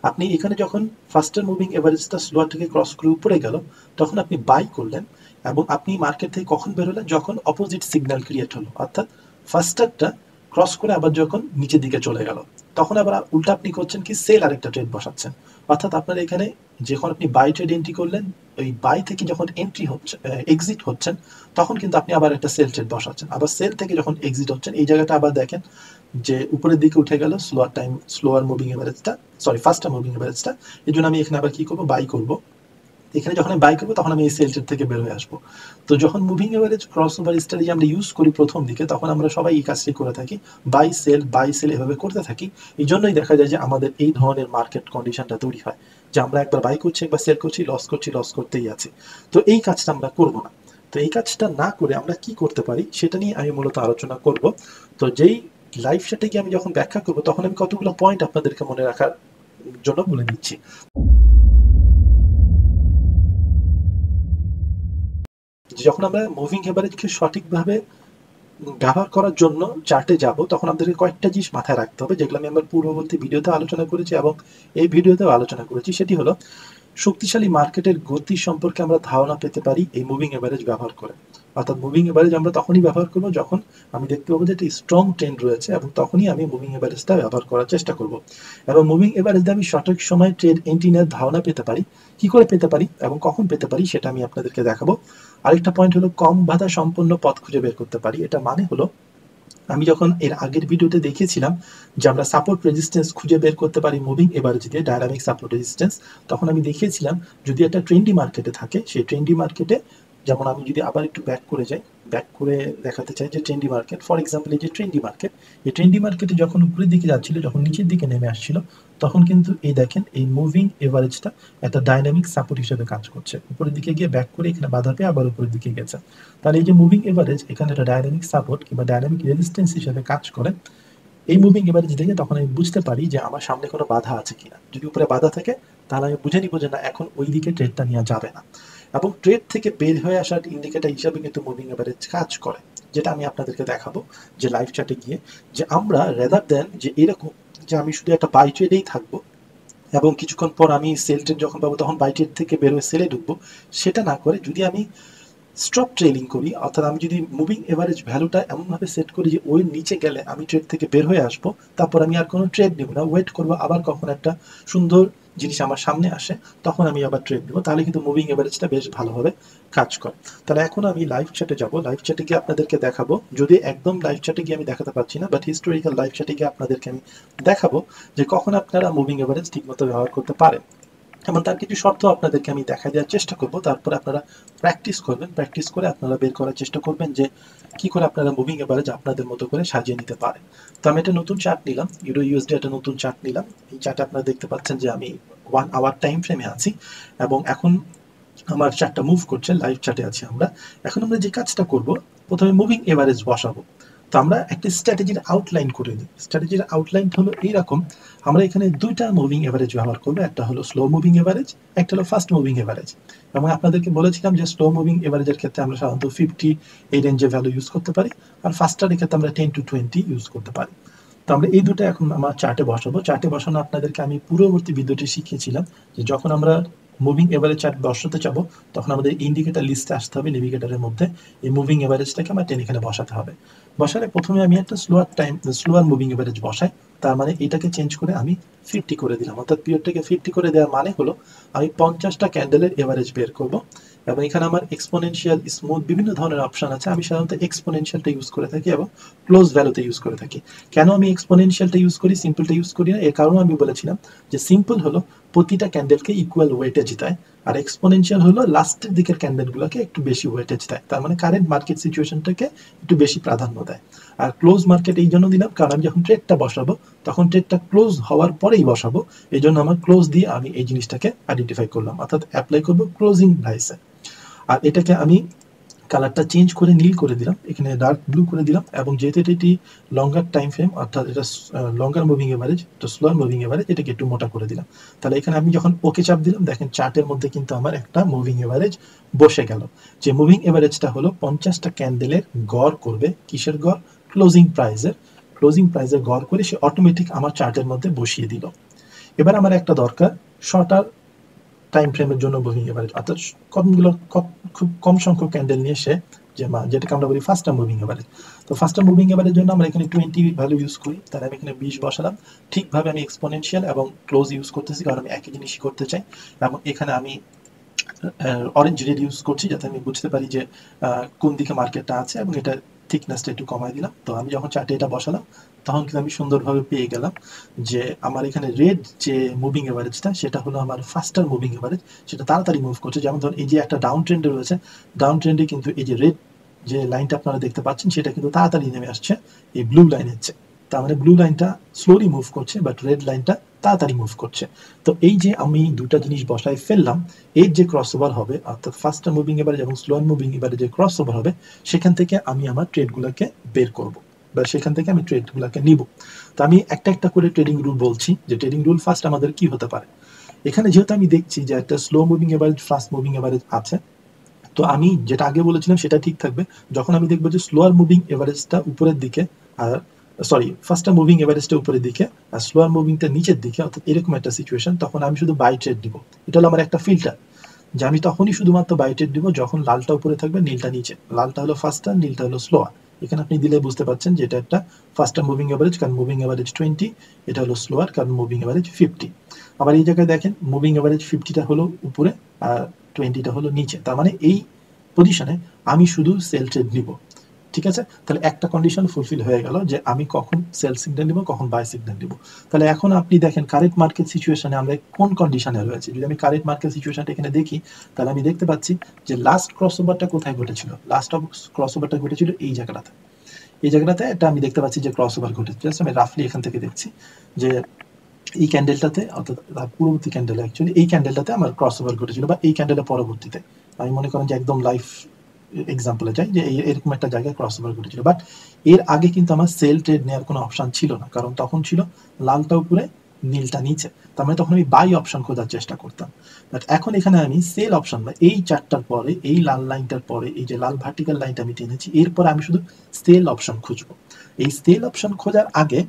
আপনি এখানে যখন ফার্স্টের মুভিং এভারেজটা স্লোয়ার থেকে ক্রস করে উপরে গেল, তখন আপনি বাই করলেন এবং আপনি মার্কেট থেকে কখন বেরোলেন? যখন অপোজিট সিগন্যাল ক্রিয়েট হলো, অর্থাৎ ফার্স্টারটা ক্রস করে আবার যখন নিচের দিকে চলে গেল, তখন আবার উল্টা আপনি করছেন কি, সেল আরেকটা ট্রেড বসাচ্ছেন। অর্থাৎ আপনার এখানে যখন আপনি বাই ট্রেড এন্ট্রি করলেন, ওই বাই থেকে যখন এন্ট্রি হচ্ছে, এক্সিট হচ্ছেন, তখন কিন্তু আপনি আবার একটা সেল ট্রেড বসাচ্ছেন। আবার সেল থেকে যখন এক্সিট হচ্ছেন, এই জায়গাটা আবার দেখেন যে উপরের দিকে উঠে গেল স্লোয়ার মুভিং এভারেজটা, ফার্স্টার মুভিং এভারেজটা। এই জন্য আমি এখানে আবার কি করবো, বাই করবো। এখানে যখন আমি বাই করবো, তখন আমি এই সেল ট্রেড থেকে বের হয়ে আসবো। তো যখন moving average cross over strategy আমরা ইউজ করি প্রথম দিকে, তখন আমরা সবাই এই কাজটি করে থাকি, বাই সেল এভাবে করতে থাকি। এই জন্যই দেখা যায় যে আমাদের এই ধরনের মার্কেট কন্ডিশনটা তৈরি হয়, যে আমরা একবার বাই করছি, একবার সেল করছি, লস করতেই আছি। তো এই কাজটা আমরা করবো না। তো এই কাজটা না করে আমরা কি করতে পারি, সেটা নিয়ে আমি মূলত আলোচনা করব। তো যেই লাইভ স্ট্র্যাটেজি আমি যখন ব্যাখ্যা করবো, তখন আমি কতগুলো পয়েন্ট আপনাদেরকে মনে রাখার জন্য বলে দিচ্ছি। যখন আমরা মুভিং এভারেজকে সঠিকভাবে ব্যবহার করার জন্য চার্টে যাব, তখন আমাদেরকে কয়েকটা জিনিস মাথায় রাখতে হবে, যেগুলো আমি আমার পূর্ববর্তী ভিডিওতে আলোচনা করেছি এবং এই ভিডিওতেও আলোচনা করেছি। সেটি হলো, শক্তিশালী মার্কেটের গতি সম্পর্কে আমরা ধারণা পেতে পারি এই মুভিং এভারেজ ব্যবহার করে। অর্থাৎ মুভিং এভারেজ আমরা তখনই ব্যবহার করবো যখন আমি দেখতে পাবো যে একটা স্ট্রং ট্রেন্ড রয়েছে, এবং তখনই আমি মুভিং এভারেজটা ব্যবহার করার চেষ্টা করব। এবং মুভিং এভারেজে আমি সঠিক সময় ট্রেড এন্ট্রি নেওয়ার ধারণা পেতে পারি। কি করে পেতে পারি এবং কখন পেতে পারি, সেটা আমি আপনাদেরকে দেখাবো। আরেকটা পয়েন্ট হলো, কম বাধা সম্পন্ন পথ খুঁজে বের করতে পারি। এটা মানে হলো, আমি যখন এর আগের ভিডিওতে দেখিয়েছিলাম যে আমরা সাপোর্ট রেজিস্ট্যান্স খুঁজে বের করতে পারি মুভিং এভারেজ দিয়ে, ডায়নামিক সাপোর্ট রেজিস্ট্যান্স, তখন আমি দেখিয়েছিলাম যদি একটা ট্রেন্ডি মার্কেটে থাকে, সেই ট্রেন্ডি মার্কেটে, যেমন আমি যদি আবার একটু ব্যাক করে যাই, ব্যাক করে দেখাতে চাই যে ট্রেন্ডি মার্কেট, ফর এক্সাম্পল এই যে ট্রেন্ডি মার্কেট, এই ট্রেন্ডি মার্কেটে যখন উপরের দিকে যাচ্ছিল, যখন নিচের দিকে নেমে আসছিল, তখন কিন্তু এই দেখেন এই মুভিং এভারেজটা একটা ডাইনামিক সাপোর্ট হিসেবে কাজ করছে। উপরের দিকে গিয়ে ব্যাক করে এখানে বাধা পেয়ে আবার উপরের দিকে গেছে। তাহলে এই যে মুভিং এভারেজ এখানে একটা ডাইনামিক সাপোর্ট কিংবা ডাইনামিক রেজিস্ট্যান্স হিসেবে কাজ করে। এই মুভিং এভারেজ দেখে তখন আমি বুঝতে পারি যে আমার সামনে কোনো বাধা আছে কিনা। যদি উপরে বাধা থাকে, তাহলে আমি বুঝে নিব যে না, এখন ওই দিকে ট্রেডটা নেওয়া যাবে না। এবং ট্রেড থেকে বের হয়ে আসার ইন্ডিকেটর হিসাবে কিন্তু মুভিং এভারেজ কাজ করে, যেটা আমি আপনাদেরকে দেখাবো যে লাইভ চ্যাটে গিয়ে, যে আমরা রেদার দেন যে এরকম যে আমি শুধু একটা বাই ট্রেডেই থাকবো এবং কিছুক্ষণ পর আমি সেল ট্রেড যখন পাবো তখন বাই ট্রেড থেকে বের হয়ে সেলে ঢুকবো, সেটা না করে যদি আমি স্টপ ট্রেডিং করি, অর্থাৎ আমি যদি মুভিং এভারেজ ভ্যালুটা এমনভাবে সেট করি যে ওই নিচে গেলে আমি ট্রেড থেকে বের হয়ে আসবো, তারপর আমি আর কোনো ট্রেড নেব না, ওয়েট করবো আবার কখন একটা সুন্দর জিনিস আমার সামনে আসে, তখন আমি আবার ট্রেড নেবো, তাহলে কিন্তু মুভিং এভারেজটা বেশ ভালোভাবে কাজ করে। তাহলে এখন আমি লাইভ চ্যাটে যাব, লাইভ চ্যাটে গিয়ে আপনাদেরকে দেখাবো, যদি একদম লাইভ চ্যাটে গিয়ে আমি দেখাতে পারছি না, বাট হিস্টোরিক্যাল লাইভ চ্যাটে গিয়ে আপনাদেরকে আমি দেখাবো যে কখন আপনারা মুভিং এভারেজ ঠিকমতো ব্যবহার করতে পারেন। এবং তার কিছু শর্ত আপনাদেরকে আমি দেখা দেওয়ার চেষ্টা করব, তারপরে আপনারা প্র্যাকটিস করবেন, প্র্যাকটিস করে আপনারা বের করার চেষ্টা করবেন যে কি করে আপনারা মুভিং এভারেজ আপনাদের মতো করে সাজিয়ে নিতে পারেন। তো আমি একটা নতুন চার্ট নিলাম, ইউরো ইউএসডি একটা নতুন চার্ট নিলাম। এই চার্টে আপনারা দেখতে পাচ্ছেন যে আমি 1 আওয়ার টাইম ফ্রেমে আছি এবং এখন আমার চার্টটা মুভ করছে, লাইভ চার্টে আছি আমরা। এখন আমরা যে কাজটা করব, প্রথমে মুভিং এভারেজ বসাবো। তো আমরা একটা স্ট্র্যাটেজির আউটলাইন করে নিই। স্ট্র্যাটেজির আউটলাইন হলো এইরকম, আমরা এখানে দুইটা মুভিং এভারেজ ব্যবহার করবো, একটা হলো স্লো মুভিং এভারেজ, একটা হলো ফাস্ট মুভিং এভারেজ। এবং আপনাদেরকে বলেছিলাম যে স্লো মুভিং এভারেজের ক্ষেত্রে আমরা সাধারণত 50 এই রেঞ্জে ভ্যালু ইউজ করতে পারি, আর ফাস্টারের ক্ষেত্রে আমরা 10 to 20 ইউজ করতে পারি। তো আমরা এই দুটো এখন আমার চার্টে বসাবো। চার্টে বসানো আপনাদেরকে আমি পূর্ববর্তী ভিডিওটি শিখিয়েছিলাম যে যখন আমরা মুভিং এভারেজ চার্ট বসাতে যাবো, তখন আমাদের ইন্ডিকেটর লিস্টে আসতে হবে, নেভিগেটরের মধ্যে এই মুভিং এভারেজটাকে আমার টেনে এখানে বসাতে হবে। বসালে প্রথমে আমি একটা স্লোয়ার মুভিং এভারেজ বসাই, তার মানে এটাকে চেঞ্জ করে আমি 50 করে দিলাম, অর্থাৎ পিরিয়ডটাকে 50 করে দেওয়ার মানে হলো আমি 50টা ক্যান্ডেলের এভারেজ বের করব। এবং এখানে আমার এক্সপোনেনশিয়াল, স্মুথ বিভিন্ন ধরনের অপশন আছে। আমি সাধারণত এক্সপোনেনশিয়ালটা ইউজ করে থাকি এবং ক্লোজ ভ্যালুতে ইউজ করে থাকি। কেন আমি এক্সপোনেনশিয়ালটা ইউজ করি, সিম্পলটা ইউজ করি না, এর কারণ আমি বলেছিলাম যে সিম্পল হলো প্রতিটা ক্যান্ডেলকে ইকুয়াল ওয়েটেজ দেয়, আর এক্সপোনেনশিয়াল হলো লাস্টের দিকের ক্যান্ডেলগুলোকে একটু বেশি ওয়েটেজ দেয়, তার মানে কারেন্ট মার্কেট সিচুয়েশনটাকে একটু বেশি প্রাধান্য দেয়। আর ক্লোজ মার্কেট এই জন্য দিলাম কারণ আমি যখন ট্রেডটা বসাবো, তখন ট্রেডটা ক্লোজ হওয়ার পরে পরেই বসাবো, এই জন্য আমার ক্লোজ দিয়ে আমি এই জিনিসটাকে আইডেন্টিফাই করলাম, অর্থাৎ অ্যাপ্লাই করবো ক্লোজিং প্রাইসে। আর এটাকে আমি কালারটা চেঞ্জ করে নীল করে দিলাম, এখানে ডার্ক ব্লু করে দিলাম, এবং যেহেতু এটি লঙ্গার টাইম ফ্রেম, অর্থাৎ এটা লঙ্গার মুভিং এভারেজ, তো স্লোয়ার মুভিং এভারেজ, এটাকে একটু মোটা করে দিলাম। তাহলে এখানে আমি যখন ওকে চাপ দিলাম, দেখেন চার্টের মধ্যে কিন্তু আমার একটা মুভিং এভারেজ বসে গেল। যে মুভিং এভারেজটা হলো 50টা ক্যান্ডেলের গড় করবে, কিসের গড়? ক্লোজিং প্রাইসের গড় করে সে অটোমেটিক আমার চার্টের মধ্যে বসিয়ে দিল। এবার আমার একটা দরকার শর্টার টাইম ফ্রেমের জন্য মুভিং এভারেজ, অর্থাৎ খুব কম সংখ্যক ক্যান্ডেল নিয়ে সে যেটাকে আমরা বলি ফাস্টার মুভিং এভারেজ। তো ফাস্টার মুভিং এভারেজের জন্য আমরা এখানে 20 ভ্যালু ইউজ করি, তাহলে আমি এখানে 20 বসালাম। ঠিকভাবে আমি এক্সপোনেনশিয়াল এবং ক্লোজ ইউজ করতেছি, কারণ আমি একই জিনিসই করতে চাই। এবং এখানে আমি অরেঞ্জ রেড ইউজ করছি যাতে আমি বুঝতে পারি যে কোন দিকে মার্কেটটা আছে, এবং এটা থিকনেসটা একটু কমাই দিলাম। তো আমি যখন চার্টে এটা বসালাম, তখন কিন্তু আমি সুন্দরভাবে পেয়ে গেলাম যে আমার এখানে রেড যে মুভিং এভারেজটা, সেটা হলো আমার ফাস্টার মুভিং এভারেজ, সেটা তাড়াতাড়ি মুভ করছে। যেমন ধরুন এই যে একটা ডাউন ট্রেন্ডে রয়েছে, ডাউন ট্রেন্ডে কিন্তু এই যে রেড যে লাইনটা আপনারা দেখতে পাচ্ছেন, সেটা কিন্তু তাড়াতাড়ি নেমে আসছে এই ব্লু লাইনের চেয়ে। তার মানে ব্লু লাইনটা স্লোলি মুভ করছে, বাট রেড লাইনটা তাড়াতাড়ি মুভ করছে। তো এই যে আমি দুটা জিনিস বসায় ফেললাম, এর যে ক্রস ওভার হবে, অর্থাৎ ফাস্টার মুভিং এভারেজ এবং স্লোয়ার মুভিং এভারেজ যে ক্রস ওভার হবে, সেখান থেকে আমি আমার ট্রেডগুলোকে বের করব, বা সেখান থেকে আমি ট্রেডগুলোকে নিব। তো আমি একটা একটা করে ট্রেডিং রুল বলছি, যে ট্রেডিং রুল ফার্স্ট আমাদের কি হতে পারে। এখানে যেহেতু আমি দেখছি যে একটা slow moving average, fast moving average আছে, তো আমি যেটা আগে বলেছিলাম সেটা ঠিক থাকবে। যখন আমি দেখবো যে স্লোয়ার মুভিং এভারেজটা উপরের দিকে, আর ফাস্টার মুভিং এভারেজটা উপরের দিকে আর স্লোয়ার মুভিংটা নিচের দিকে, অর্থাৎ এরকম একটা সিচুয়েশন, তখন আমি শুধু বাই ট্রেড দিব। এটা হলো আমার একটা ফিল্টার, যে আমি তখনই শুধুমাত্র বাই ট্রেড দিব যখন লালটা উপরে থাকবে, নীলটা নিচে। লালটা হলো ফাস্টার, নীলটা হলো স্লোয়ার। এখানে আপনি দিলে বুঝতে পারছেন যে এটা একটা ফাস্টার মুভিং এভারেজ, কারণ মুভিং এভারেজ 20, এটা হলো স্লোয়ার কারণ মুভিং এভারেজ 50। আবার এই জায়গায় দেখেন মুভিং এভারেজ 50টা হলো উপরে আর 20টা হলো নিচে, তার মানে এই পজিশনে আমি শুধু সেল ট্রেড নিব। ঠিক আছে, তাহলে একটা কন্ডিশন ফুলফিল হয়ে গেল, যে আমি কখন সেল সিগন্যাল নিব, কখন বাই সিগন্যাল নিব। তাহলে এখন আপনি দেখেন কারেন্ট মার্কেট সিচুয়েশনে আমরা কোন কন্ডিশনে রয়েছে। যদি আমি কারেন্ট মার্কেট সিচুয়েশনটা এখানে দেখি, তাহলে আমি দেখতে পাচ্ছি যে লাস্ট ক্রস ওভারটা কোথায় ঘটেছিল। লাস্ট ক্রস ওভারটা ঘটেছিল এই জায়গাটাতে। এই জায়গাটাতে এটা আমি দেখতে পাচ্ছি যে ক্রস ওভার ঘটেছে। আমি রাফলি এখান থেকে দেখছি যে এই ক্যান্ডেলটাতে, অর্থাৎ পূর্ববর্তী ক্যান্ডেল, অ্যাকচুয়ালি এই ক্যান্ডেলটাতে আমার ক্রস ওভার ঘটেছিল, বা এই ক্যান্ডেলের পরবর্তীতে আমি মনে করেন যে একদম লাইভ এক্সাম্পলে চাই যে এরকম একটা জায়গায় ক্রস ওভার ঘটেছিল। বাট এর আগে কিন্তু আমার সেল ট্রেড নেওয়ার কোনো অপশন ছিল না, কারণ তখন ছিল লালটা উপরে নীলটা নিচে, তার মানে তখন আমি বাই অপশন খোঁজার চেষ্টা করতাম। বাট এখন এখানে আমি সেল অপশন, বা এই চারটার পরে, এই লাল লাইনটার পরে, এই যে লাল ভার্টিক্যাল লাইনটা আমি টেনেছি, এরপরে আমি শুধু সেল অপশন খুঁজবো। এই সেল অপশন খোঁজার আগে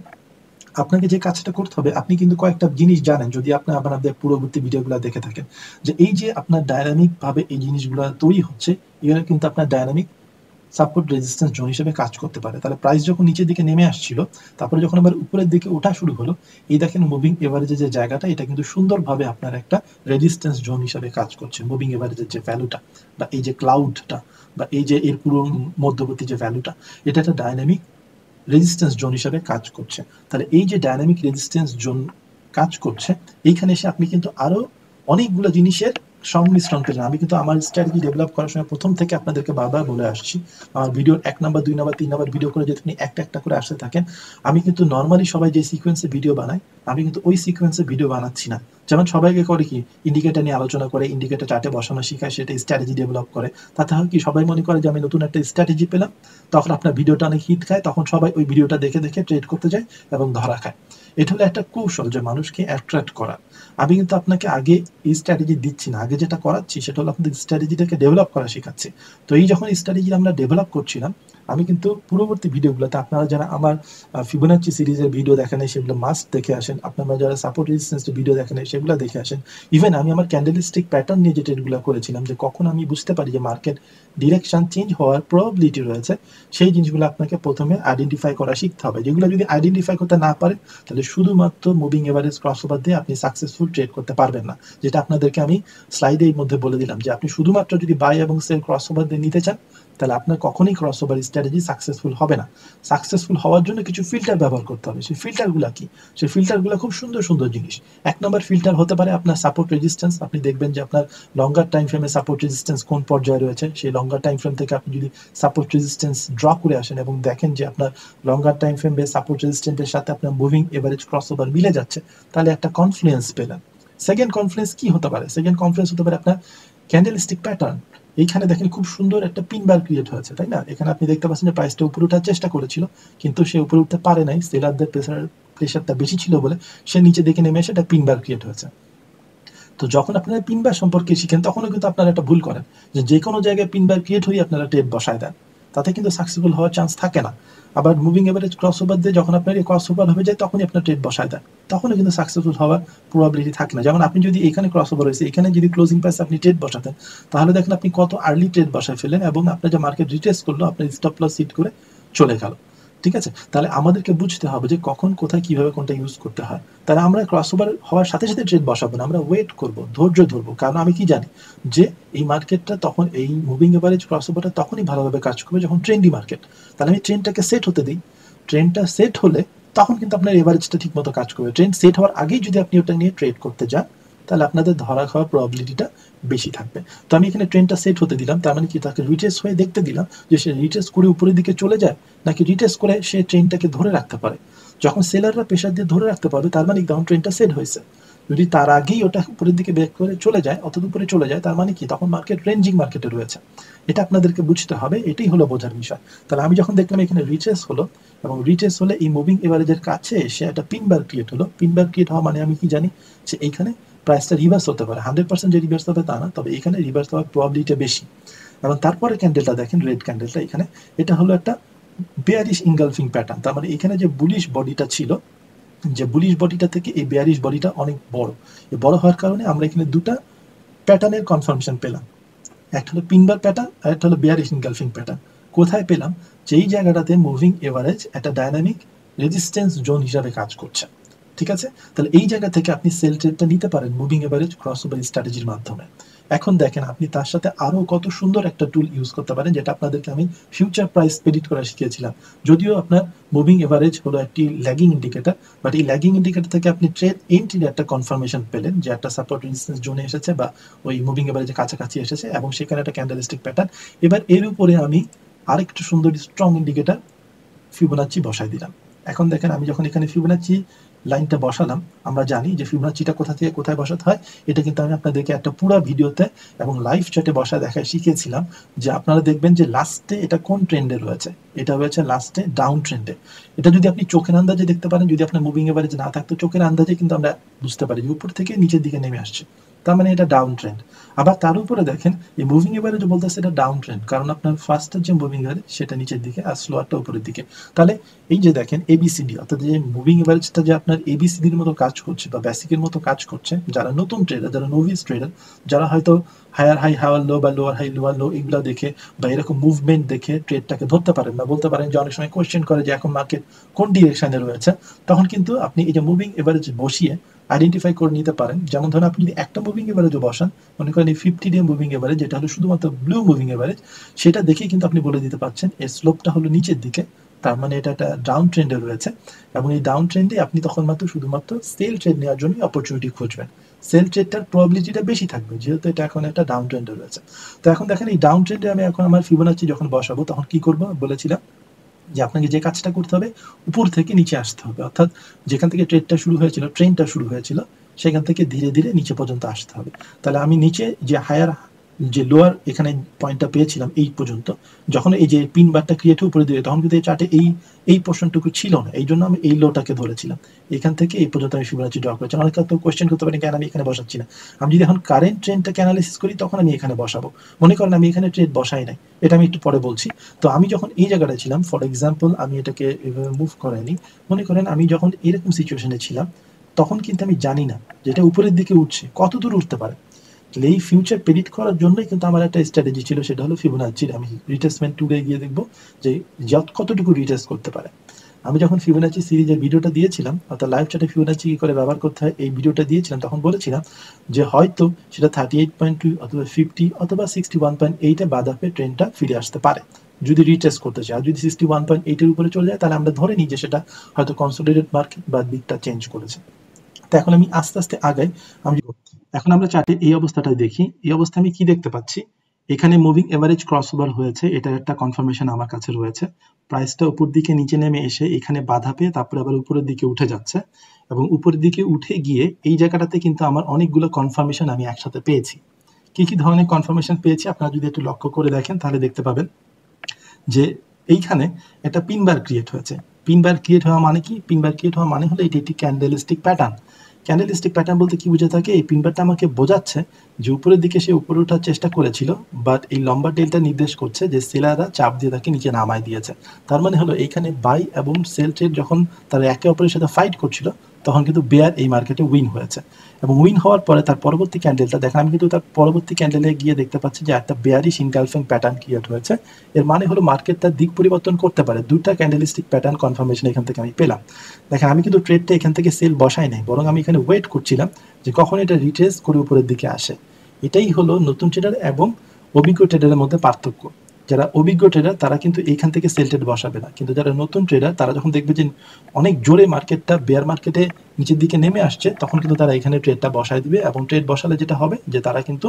আপনাকে যে কাজটা করতে হবে, আপনি কিন্তু কয়েকটা জিনিস জানেন যদি আপনি আপনাদের পূর্ববর্তী ভিডিওগুলো দেখে থাকেন, যে এই যে আপনার ডায়নামিক ভাবে এই জিনিসগুলো তৈরি হচ্ছে, এগুলো কিন্তু আপনার ডায়নামিক সাপোর্ট রেজিস্ট্যান্স জোন হিসেবে কাজ করতে পারে। তাহলে প্রাইস যখন নিচের দিকে নেমে আসছিল, তারপরে যখন আবার উপরের দিকে ওঠা শুরু হলো, এই দেখেন মুভিং এভারেজের যে জায়গাটা, এটা কিন্তু সুন্দরভাবে আপনার একটা রেজিস্ট্যান্স জোন হিসেবে কাজ করছে। মুভিং এভারেজের যে ভ্যালুটা, বা এই যে ক্লাউডটা, বা এই যে এর পুরো মধ্যবর্তী যে ভ্যালুটা, এটা একটা ডায়নামিক রেজিস্ট্যান্স জোন হিসাবে কাজ করছে। তাহলে এই যে ডায়নামিক রেজিস্ট্যান্স জোন কাজ করছে, এইখানে এসে আপনি কিন্তু আরো অনেকগুলো জিনিসের সংমিশ্রণ পেলেন। আমি কিন্তু আমার স্ট্র্যাটেজি ডেভেলপ করার সময় প্রথম থেকে আপনাদেরকে বারবার বলে আসছি, আমার ভিডিওর 1 নাম্বার 2 নাম্বার 3 নাম্বার ভিডিও করে যদি আপনি একটা একটা করে আসতে থাকেন, আমি কিন্তু নর্মালি সবাই যে সিকোয়েন্সে ভিডিও বানাই, আমি কিন্তু ওই সিকোয়েন্সে ভিডিও বানাচ্ছি না। যেমন সবাইকে করে কি, ইন্ডিকেটর নিয়ে আলোচনা করে, ইন্ডিকেটর চার্টে বসানো শেখায়, সেটা স্ট্র্যাটেজি ডেভেলপ করে। তাতে হয় কি, সবাই মনে করে যে আমি নতুন একটা স্ট্র্যাটেজি পেলাম, তখন আপনার ভিডিওটা অনেক হিট খায়, তখন সবাই ওই ভিডিওটা দেখে দেখে ট্রেড করতে যায় এবং ধরা খায়। এটা হলো একটা কৌশল, যে মানুষকে অ্যাট্রাক্ট করা। আমি কিন্তু আপনাকে আগে এই স্ট্র্যাটেজি দিচ্ছি না, আগে যেটা করাচ্ছি সেটা হলো আপনাদের স্ট্র্যাটেজিটাকে ডেভেলপ করা শেখাচ্ছি। তো এই যখন স্ট্র্যাটেজি আমরা ডেভেলপ করছিলাম, আমি কিন্তু পূর্ববর্তী ভিডিওগুলোতে, আপনারা যারা আমার ফিবোনাচি সিরিজের ভিডিও দেখেন সেগুলো মাস্ট দেখে আসেন, আপনারা যারা সাপোর্ট রেজিস্ট্যান্সের ভিডিও দেখেন সেগুলো দেখে আসেন। ইভেন আমি আমার ক্যান্ডেলস্টিক প্যাটার্ন নিয়ে যে ট্রেডগুলো করেছিলাম, যে কখন আমি বুঝতে পারি যে মার্কেট ডিরেকশন চেঞ্জ হওয়ার প্রবাবিলিটি রয়েছে, সেই জিনিসগুলো আপনাকে প্রথমে আইডেন্টিফাই করা শিখতে হবে। যেগুলো যদি আইডেন্টিফাই করতে না পারে, তাহলে শুধুমাত্র মুভিং এভারেজ ক্রস ওভার দিয়ে আপনি সাকসেসফুল ট্রেড করতে পারবেন না। যেটা আপনাদেরকে আমি স্লাইডের মধ্যে বলে দিলাম, যে আপনি শুধুমাত্র যদি বাই এবং সেল ক্রস ওভার দিয়ে নিতে চান, তাহলে আপনার কখনোই ক্রসওভার স্ট্র্যাটেজি সাকসেসফুল হবে না। সাকসেসফুল হওয়ার জন্য কিছু ফিল্টার ব্যবহার করতে হবে। সেই ফিল্টারগুলো কি? সেই ফিল্টারগুলো খুব সুন্দর সুন্দর জিনিস। 1 নম্বর ফিল্টার হতে পারে আপনার সাপোর্ট রেজিস্ট্যান্স। আপনি দেখবেন যে আপনার লঙ্গার টাইম ফ্রেমে সাপোর্ট রেজিস্ট্যান্স কোন পর্যায়ে রয়েছে। সেই লঙ্গার টাইম ফ্রেম থেকে আপনি যদি সাপোর্ট রেজিস্ট্যান্স ড্র করে আসেন এবং দেখেন যে আপনার লঙ্গার টাইম ফ্রেম বেস সাপোর্ট রেজিস্ট্যান্সের সাথে আপনার মুভিং এভারেজ ক্রসওভার মিলে যাচ্ছে, তাহলে একটা কনফ্লুয়েন্স পেলেন। সেকেন্ড কনফ্লুয়েন্স কি হতে পারে? সেকেন্ড কনফ্লুয়েন্স হতে পারে আপনার ক্যান্ডেলস্টিক প্যাটার্ন। এইখানে দেখেন খুব সুন্দর একটা পিন বার ক্রিয়েট হয়েছে, তাই না? এখানে আপনি দেখতে পাচ্ছেন যে প্রাইসটা উপরে ওঠার চেষ্টা করেছিল, কিন্তু সে উপরে উঠতে পারে নাই। সেলারদের প্রেশারটা বেশি ছিল বলে সে নিচে দিকে নেমে এসে একটা পিন বার ক্রিয়েট হয়েছে। তো যখন আপনারা পিন বার সম্পর্কে শিখেন তখনও কিন্তু আপনারা একটা ভুল করেন, যে কোনো জায়গায় পিন বার ক্রিয়েট হয়ে আপনারা ট্রেড বসায় দেন, তাতে কিন্তু সাকসেসফুল হওয়ার চান্স থাকে না। আবার মুভিং এভারেজ ক্রসওভার দিয়ে যখন আপনার এই ক্রসওভার হয়ে যায় তখনই আপনার ট্রেড বসায় দেন, তখনও কিন্তু সাকসেসফুল হওয়ার প্রবাবিলিটি থাকে না। যেমন আপনি যদি এখানে ক্রসওভার হয়েছে, এখানে যদি ক্লোজিং প্রাইস আপনি ট্রেড বসাতেন, তাহলে দেখেন আপনি কত আর্লি ট্রেড বসায় ফেলেন এবং আপনার যে মার্কেট রিটেস্ট করলো আপনার স্টপ লস হিট করে চলে গেল। ঠিক আছে? তাহলে আমাদেরকে বুঝতে হবে যে কখন কোথায় কিভাবে কোনটা ইউজ করতে হয়। তাহলে আমরা ক্রসওভার হওয়ার সাথে সাথে ট্রেড বসাবো না, আমরা ওয়েট করব, ধৈর্য ধরবো। কারণ আমি কি জানি যে এই মার্কেটটা তখন, এই মুভিং এভারেজ ক্রসওভারটা তখনই ভালোভাবে কাজ করবে যখন ট্রেন্ডি মার্কেট। তাহলে আমি ট্রেন্ডটাকে সেট হতে দিই। ট্রেন্ডটা সেট হলে তখন কিন্তু আপনার এভারেজটা ঠিক মতো কাজ করবে। ট্রেন্ড সেট হওয়ার আগেই যদি আপনি ওটা নিয়ে ট্রেড করতে যান, তাহলে আপনাদের ধরা খাওয়ার প্রবাবিলিটিটা বেশি থাকবে। তো আমি এখানে ট্রেন্ডটা সেট হতে দিলাম, তার মানে কি তাকে রিটেস্ট হয়ে দেখতে দিলাম যে সে রিটেস্ট করে উপরের দিকে চলে যায় নাকি রিটেস্ট করে সে ট্রেন্ডটাকে ধরে রাখতে পারে। যখন সেলাররা প্রেশার দিয়ে ধরে রাখতে পারবে তার মানে ডাউন ট্রেন্ডটা সেট হয়েছে। যদি তার আগেই ওটা উপরের দিকে ব্রেক করে চলে যায়, অত উপরে চলে যায়, তার মানে কি তখন মার্কেট রেঞ্জিং মার্কেটে রয়েছে। এটা আপনাদেরকে বুঝতে হবে, এটাই হলো বোঝার বিষয়। তাহলে আমি যখন দেখলাম এখানে রিটেস্ট হলো এবং রিটেস্ট হলে এই মুভিং এভারেজের কাছে এসে একটা পিন বার ক্রিয়েট হলো। পিন বার ক্রিয়েট হওয়া মানে আমি কি জানি যে এইখানে প্রাইসটা রিভার্স হতে পারে। 100% যে রিভার্স হবে তা না, তবে এখানে রিভার্স হওয়ার প্রবাবিলিটি বেশি। এবং তারপরে ক্যান্ডেলটা দেখেন, রেড ক্যান্ডেলটা এখানে, এটা হলো একটা বেয়ারিশ ইনগালফিং প্যাটার্ন। তার মানে এখানে যে বুলিশ বডিটা ছিল, যে বুলিশ বডিটা থেকে এই বেয়ারিশ বডিটা অনেক বড়। এই বড় হওয়ার কারণে আমরা এখানে দুটা প্যাটার্নের কনফার্মেশন পেলাম। একটা হলো পিনবার প্যাটার্ন আর একটা হলো বেয়ারিশ ইনগালফিং প্যাটার্ন। কোথায় পেলাম? যেই জায়গাটাতে মুভিং এভারেজ একটা ডাইনামিক রেজিস্ট্যান্স জোন হিসাবে কাজ করছে। ঠিক আছে? তাহলে এই জায়গা থেকে আপনি সেল ট্রেডটা নিতে পারেন মুভিং এভারেজ ক্রসওভার স্ট্র্যাটেজির মাধ্যমে। এখন দেখেন আপনি তার সাথে আরো কত সুন্দর একটা টুল ইউজ করতে পারেন, যেটা আপনাদেরকে আমি ফিউচার প্রাইস প্রেডিক্ট করা শিখিয়েছিলাম। যদিও আপনার মুভিং এভারেজ হলো একটি ল্যাগিং ইন্ডিকেটর, বাট এই ল্যাগিং ইন্ডিকেটর থেকে আপনি ট্রেড এন্ট্রির একটা কনফার্মেশন পেলেন যে একটা সাপোর্ট রেজিস্ট্যান্স জোনে এসেছে বা ওই মুভিং এভারেজের কাছাকাছি এসেছে এবং সেখানে একটা ক্যান্ডেলস্টিক প্যাটার্ন। এবার এর উপরে আমি আরেকটু সুন্দর স্ট্রং ইন্ডিকেটর ফিবোনাচি বসাই দিলাম। এখন দেখেন আমি যখন এখানে ফিবোনাচি লাইনটা বসালাম, আমরা জানি যে ফিবোনাচিটা কোথা থেকে কোথায় বসাতে হয়। এটা কিন্তু আমি আপনাদেরকে একটা পুরো ভিডিওতে এবং লাইভ চ্যাটে বসায় দেখায় শিখিয়েছিলাম, যে আপনারা দেখবেন যে লাস্টে এটা কোন ট্রেন্ডে রয়েছে। এটা রয়েছে লাস্টে ডাউন ট্রেন্ডে। এটা যদি আপনি চোখের আন্দাজে দেখতে পারেন, যদি আপনার মুভিং এভারেজ না থাকতো, চোখের আন্দাজে কিন্তু আমরা বুঝতে পারি যে উপর থেকে নিচের দিকে নেমে আসছে, তার মানে এটা ডাউন ট্রেন্ড। আবার তার উপরে দেখেন এই মুভিং এভারেজ বলতেছে এটা ডাউন ট্রেন্ড, কারণ আপনার ফার্স্টের যে মুভিং এভারেজ সেটা নিচের দিকে আর স্লোয়ারটা উপরের দিকে। তাহলে এই যে দেখেন এবিসিডি, অর্থাৎ যে মুভিং এভারেজটা যে আপনার এবিসিডির মতো কাজ করছে বা বেসিকের মতো কাজ করছে, যারা নতুন ট্রেডার, যারা নোভিস ট্রেডার, যারা হয়তো হায়ার হাই হাওয়ার লো বা লোয়ার হাই লোয়ার লো এগুলো দেখে বা এরকম মুভমেন্ট দেখে ট্রেডটাকে ধরতে পারেন না, বলতে পারেন যে অনেক সময় কোয়েশ্চেন করে যে এখন মার্কেট কোন ডিরেকশনে রয়েছে, তখন কিন্তু আপনি এই যে মুভিং এভারেজ বসিয়ে আইডেন্টিফাই করে নিতে পারেন। যেমন ধরুন আপনি যদি একটা মুভিং এভারেজও বসান, মনে করেন এই 50 ডে মুভিং এভারেজ, যেটা হলো শুধুমাত্র ব্লু মুভিং এভারেজ, সেটা দেখেই কিন্তু আপনি বলে দিতে পারছেন এর স্লোপটা হলো নিচের দিকে, তার মানে এটা একটা ডাউন ট্রেন্ডে রয়েছে। এবং এই ডাউন ট্রেন্ডে আপনি তখন মাত্র শুধুমাত্র সেল ট্রেড নেওয়ার জন্য অপরচুনিটি খুঁজবেন। সেল ট্রেডটার প্রবাবিলিটিটা বেশি থাকবে যেহেতু এটা এখন একটা ডাউন ট্রেন্ডে রয়েছে। তো এখন দেখেন এই ডাউন ট্রেন্ডে আমি এখন আমার ফিবোনাচি যখন বসাবো তখন কি করবো বলেছিলাম যে আপনাকে যে কাজটা করতে হবে উপর থেকে নিচে আসতে হবে, অর্থাৎ যেখান থেকে ট্রেডটা শুরু হয়েছিল, ট্রেনটা শুরু হয়েছিল, সেখান থেকে ধীরে ধীরে নিচে পর্যন্ত আসতে হবে। তাহলে আমি নিচে যে হায়ার যে লোয়ার এখানে পয়েন্টটা পেয়েছিলাম এই পর্যন্ত, যখন এই যে পিন বারটা ক্রিয়েট উপরে দিয়ে, তখন কিন্তু এই চার্টে এই পোর্শনটুকু ছিল না, এই জন্য আমি এই লোটাকে ধরেছিলাম। এখান থেকে এই পর্যন্ত আমি ফিবোনাচি ড্র করেছি। অনেকে তো কোয়েশ্চেন করতে পারেন কেন আমি এখানে বসাচ্ছি না। আমি যদি এখন কারেন্ট ট্রেন্ডটাকে অ্যানালিসিস করি তখন আমি এখানে বসাবো। মনে করেন আমি এখানে ট্রেড বসাই নাই, এটা আমি একটু পরে বলছি। তো আমি যখন এই জায়গাটা ছিলাম, ফর এক্সাম্পল আমি এটাকে এভাবে মুভ করাইনি, মনে করেন আমি যখন এরকম সিচুয়েশনে ছিলাম, তখন কিন্তু আমি জানি না যে এটা উপরের দিকে উঠছে, কত দূর উঠতে পারে। এই ফিউচার প্রেডিক্ট করার জন্যই কিন্তু আমার একটা স্ট্র্যাটেজি ছিল, সেটা হলো ফিবোনাচির। আমি রিটেসমেন্ট টুলে গিয়ে দেখবো যে কতটুকু রিটেস্ট করতে পারে। আমি যখন ফিবোনাচি সিরিজের ভিডিওটা দিয়েছিলাম, অর্থাৎ লাইভ চ্যাটে ফিবোনাচি কি করে ব্যবহার করতে হয় এই ভিডিওটা দিয়েছিলাম, তখন বলেছিলাম যে হয়তো সেটা 38.2 অথবা 50 অথবা 61.8 বাধা পেয়ে ট্রেনটা ফিরে আসতে পারে যদি রিটেস্ট করতে চায়। আর যদি 61.8 এর উপরে চলে যায় তাহলে আমরা ধরে নিই যে সেটা হয়তো কনসোলিডেটেড মার্কেট বা দিকটা চেঞ্জ করেছে। তো এখন আমি আস্তে আস্তে আগাই। এখন আমরা চার্টে এই অবস্থাটা দেখি। এই অবস্থা আমি কি দেখতে পাচ্ছি, এখানে মুভিং এভারেজ ক্রসওভার হয়েছে, এটার একটা কনফার্মেশন আমার কাছে রয়েছে। প্রাইসটা উপর দিকে নিচে নেমে এসে এখানে বাধা পেয়ে তারপরে আবার উপরের দিকে উঠে যাচ্ছে, এবং উপরের দিকে উঠে গিয়ে এই জায়গাটাতে কিন্তু আমার অনেকগুলো কনফার্মেশন আমি একসাথে পেয়েছি। কি কি ধরনের কনফার্মেশন পেয়েছি আপনারা যদি একটু লক্ষ্য করে দেখেন তাহলে দেখতে পাবেন যে এইখানে একটা পিনবার ক্রিয়েট হয়েছে। পিনবার ক্রিয়েট হওয়া মানে কি? পিনবার ক্রিয়েট হওয়া মানে হলো এটি একটি ক্যান্ডেলিস্টিক প্যাটার্ন। ক্যান্ডেলিস্টিক প্যাটার্ন বলতে কি বুঝে থাকে? এই পিনবারটা আমাকে বোঝাচ্ছে যে উপরের দিকে সে উপরে ওঠার চেষ্টা করেছিল, বাট এই লম্বা টেলটা নির্দেশ করছে যে সেলাররা চাপ দিয়ে তাকে নিচে নামায় দিয়েছে। তার মানে হলো এইখানে বাই এবং সেল ট্রেড যখন তারা একে অপরের সাথে ফাইট করছিল তখন কিন্তু বেয়ার এই মার্কেটে উইন হয়েছে, এবং উইন হওয়ার পরে তার পরবর্তী ক্যান্ডেলটা দেখেন, আমি কিন্তু তার পরবর্তী ক্যান্ডেলে গিয়ে দেখতে পাচ্ছি যে একটা বেয়ারিশ ইনকালফিং প্যাটার্ন ক্রিয়েট হয়েছে। এর মানে হলো মার্কেট তার দিক পরিবর্তন করতে পারে। দুটা ক্যান্ডেলিস্টিক প্যাটার্ন কনফার্মেশন এখান থেকে আমি পেলাম। দেখেন আমি কিন্তু ট্রেডটা এখান থেকে সেল বসাই নাই, বরং আমি এখানে ওয়েট করছিলাম যে কখন এটা রিট্রেস করে উপরের দিকে আসে। এটাই হলো নতুন ট্রেডার এবং অভিজ্ঞ ট্রেডারের মধ্যে পার্থক্য। যারা অভিজ্ঞ ট্রেডার তারা কিন্তু এইখান থেকে সেল ট্রেড বসাবে না, কিন্তু যারা নতুন ট্রেডার তারা যখন দেখবে যে অনেক জোরে মার্কেটটা বেয়ার মার্কেটে নিচের দিকে নেমে আসছে তখন কিন্তু তারা এখানে ট্রেডটা বসায় দিবে, এবং ট্রেড বসালে যেটা হবে যে তারা কিন্তু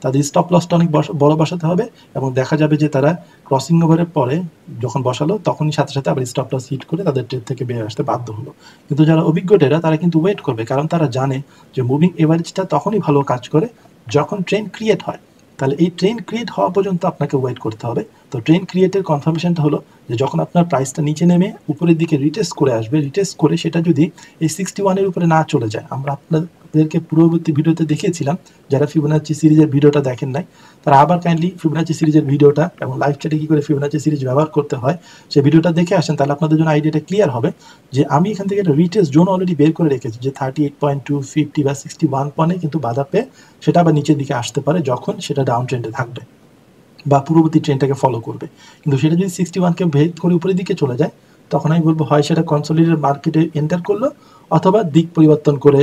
তাদের স্টপ লসটা অনেক বড় বসাতে হবে, এবং দেখা যাবে যে তারা ক্রসিং ওভারের পরে যখন বসালো তখনই সাথে সাথে আবার স্টপ লস হিট করে তাদের ট্রেড থেকে বেরিয়ে আসতে বাধ্য হলো। কিন্তু যারা অভিজ্ঞ ট্রেডার তারা কিন্তু ওয়েট করবে, কারণ তারা জানে যে মুভিং এভারেজটা তখনই ভালো কাজ করে যখন ট্রেন্ড ক্রিয়েট হয়। তাহলে এই ট্রেন্ড ক্রিয়েট হওয়া পর্যন্ত আপনাকে ওয়েট করতে হবে। তো ট্রেন্ড ক্রিয়েটের কনফার্মেশনটা হলো যে যখন আপনার প্রাইসটা নিচে নেমে উপরের দিকে রিটেস্ট করে আসবে, রিটেস্ট করে সেটা যদি এই 61-এর উপরে না চলে যায়, আমরা আপনাদেরকে পূর্ববর্তী ভিডিওতে দেখিয়েছিলাম, যারা ফিবোনাচি সিরিজের ভিডিওটা দেখেন নাই তারা আবার কাইন্ডলি ফিবোনাচি সিরিজের ভিডিওটা এবং লাইভ চ্যাটে কি করে ফিবোনাচি সিরিজ ব্যবহার করতে হয় সেই ভিডিওটা দেখে আসেন, তাহলে আপনাদের জন্য আইডিয়াটা ক্লিয়ার হবে। যে আমি এখান থেকে একটা রিটেস্ট জোন অলরেডি বের করে রেখেছি যে 38.2, 50 বা 61 পয়েন্টে কিন্তু বাধা পেয়ে সেটা আবার নিচের দিকে আসতে পারে যখন সেটা ডাউন ট্রেন্ডে থাকবে বা পূর্ববর্তী ট্রেন্ডটাকে ফলো করবে। কিন্তু সেটা যদি 61-কে ভেদ করে উপরের দিকে চলে যায় তখন আমি বলবো হয় সেটা কনসোলিডেটেড মার্কেটে এন্টার করলো অথবা দিক পরিবর্তন করে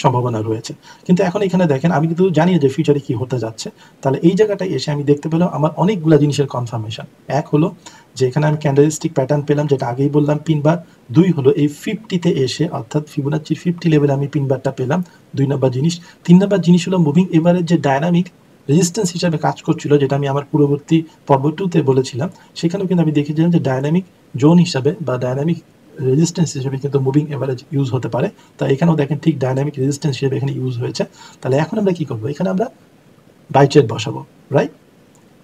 সম্ভাবনা রয়েছে। কিন্তু এখন এখানে দেখেন আমি কিন্তু জানি যে ফিউচারে কি হতে যাচ্ছে। তাহলে এই জায়গাটায় এসে আমি দেখতে পেলাম আমার অনেকগুলো জিনিসের কনফার্মেশন। এক হলো যে এখানে আমি ক্যান্ডেলস্টিক প্যাটার্ন পেলাম, যেটা আগেই বললাম পিনবার। দুই হলো এই 50-তে এসে অর্থাৎ ফিবোনাচির 50 লেভেলে আমি পিনবারটা পেলাম, 2 নম্বর জিনিস। 3 নম্বর জিনিস হলো মুভিং এভারেজ যে ডায়নামিক রেজিস্ট্যান্স হিসাবে কাজ করছিল, যেটা আমি আমার পূর্ববর্তী পর্ব 2-তে বলেছিলাম, সেখানেও কিন্তু আমি দেখেছিলাম যে ডায়নামিক জোন হিসাবে বা ডায়নামিক রেজিস্ট্যান্স হিসেবে কিন্তু মুভিং এভারেজ ইউজ হতে পারে। তো এখানেও দেখেন ঠিক ডায়নামিক রেজিস্ট্যান্স হিসেবে এখানে ইউজ হয়েছে। তাহলে এখন আমরা কি করবো? এখানে আমরা বাই ট্রেড বসাবো, রাইট?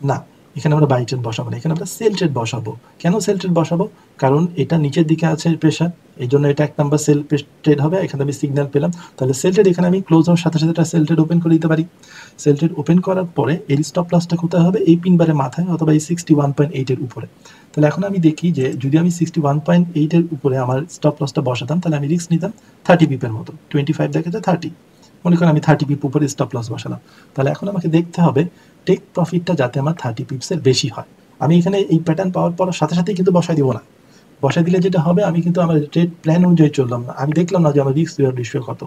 না, এখানে আমরা বাই ট্রেড বসাবো না, এখানে আমরা সেল ট্রেড বসাবো। কেন সেল ট্রেড বসাবো? কারণ এটা নিচের দিকে আছে প্রেশার, এই জন্য এটা 1 নাম্বার সেল ট্রেড হবে। এখানে আমি সিগন্যাল পেলাম, তাহলে সেল ট্রেড এখানে আমি ক্লোজ হওয়ার সাথে সাথে একটা সেল ট্রেড ওপেন করে দিতে পারি। সেল ট্রেড ওপেন করার পরে এর স্টপ লসটা কোথায় হবে? এই পিনবারের মাথায় অথবা এই 61.8 এর উপরে। তাহলে এখন আমি দেখি যে যদি আমি 61.8 এর উপরে আমার স্টপ লসটা বসাতাম তাহলে আমি রিস্ক নিতাম 30 পিপের মতো। 25 দেখাচ্ছে 30, মনে করেন আমি 30 পিপ উপরে স্টপ লস বসালাম। তাহলে এখন আমাকে দেখতে হবে টেক প্রফিটটা যাতে আমার 30 পিপসের বেশি হয়। আমি এখানে এই প্যাটার্ন পাওয়ার পর সাথে সাথেই কিন্তু বসাই দিব না। বসাই দিলে যেটা হবে আমি কিন্তু আমার ট্রেড প্ল্যান অনুযায়ী চললাম না, আমি দেখলাম না যে আমার রিস্ক রিওয়ার্ড রেশিও কত।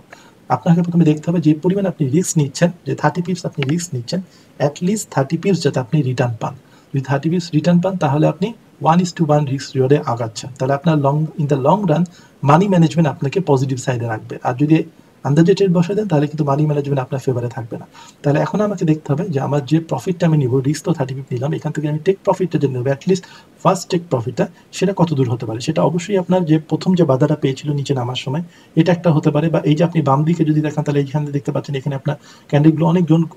আপনাকে প্রথমে দেখতে হবে যে পরিমাণ আপনি রিস্ক নিচ্ছেন, যে 30 পিপস আপনি রিস্ক নিচ্ছেন, অ্যাটলিস্ট 30 পিপস যাতে আপনি রিটার্ন পান। যদি 30 পিপস রিটার্ন পান তাহলে আপনি 1:1 রিস্ক রিওয়ার্ডে আগাচ্ছেন। তাহলে আপনার in the long run money management আপনাকে পজিটিভ সাইডে রাখবে। আর যদি আন্দাজে ট্রেড বসায় দেন তাহলে কিন্তু মানি ম্যানেজমেন্ট আপনার ফেভারে থাকবে না। তাহলে এখন আমাকে দেখতে হবে যে আমার যে প্রফিটটা আমি নিব, রিস্ক তো 30 পিপ নিলাম, এখান থেকে আমি টেক প্রফিটটা যে নেব, অ্যাটলিস্ট ফার্স্ট টেক প্রফিটটা সেটা কত দূর হতে পারে। সেটা অবশ্যই আপনার যে প্রথম যে বাধাটা পেয়েছিল নিচে নামার সময় এটা একটা হতে পারে, বা এই যে আপনি বাম দিকে যদি দেখেন তাহলে এইখানে দেখতে পাচ্ছেন এখানে আপনার ক্যান্ডেলগুলো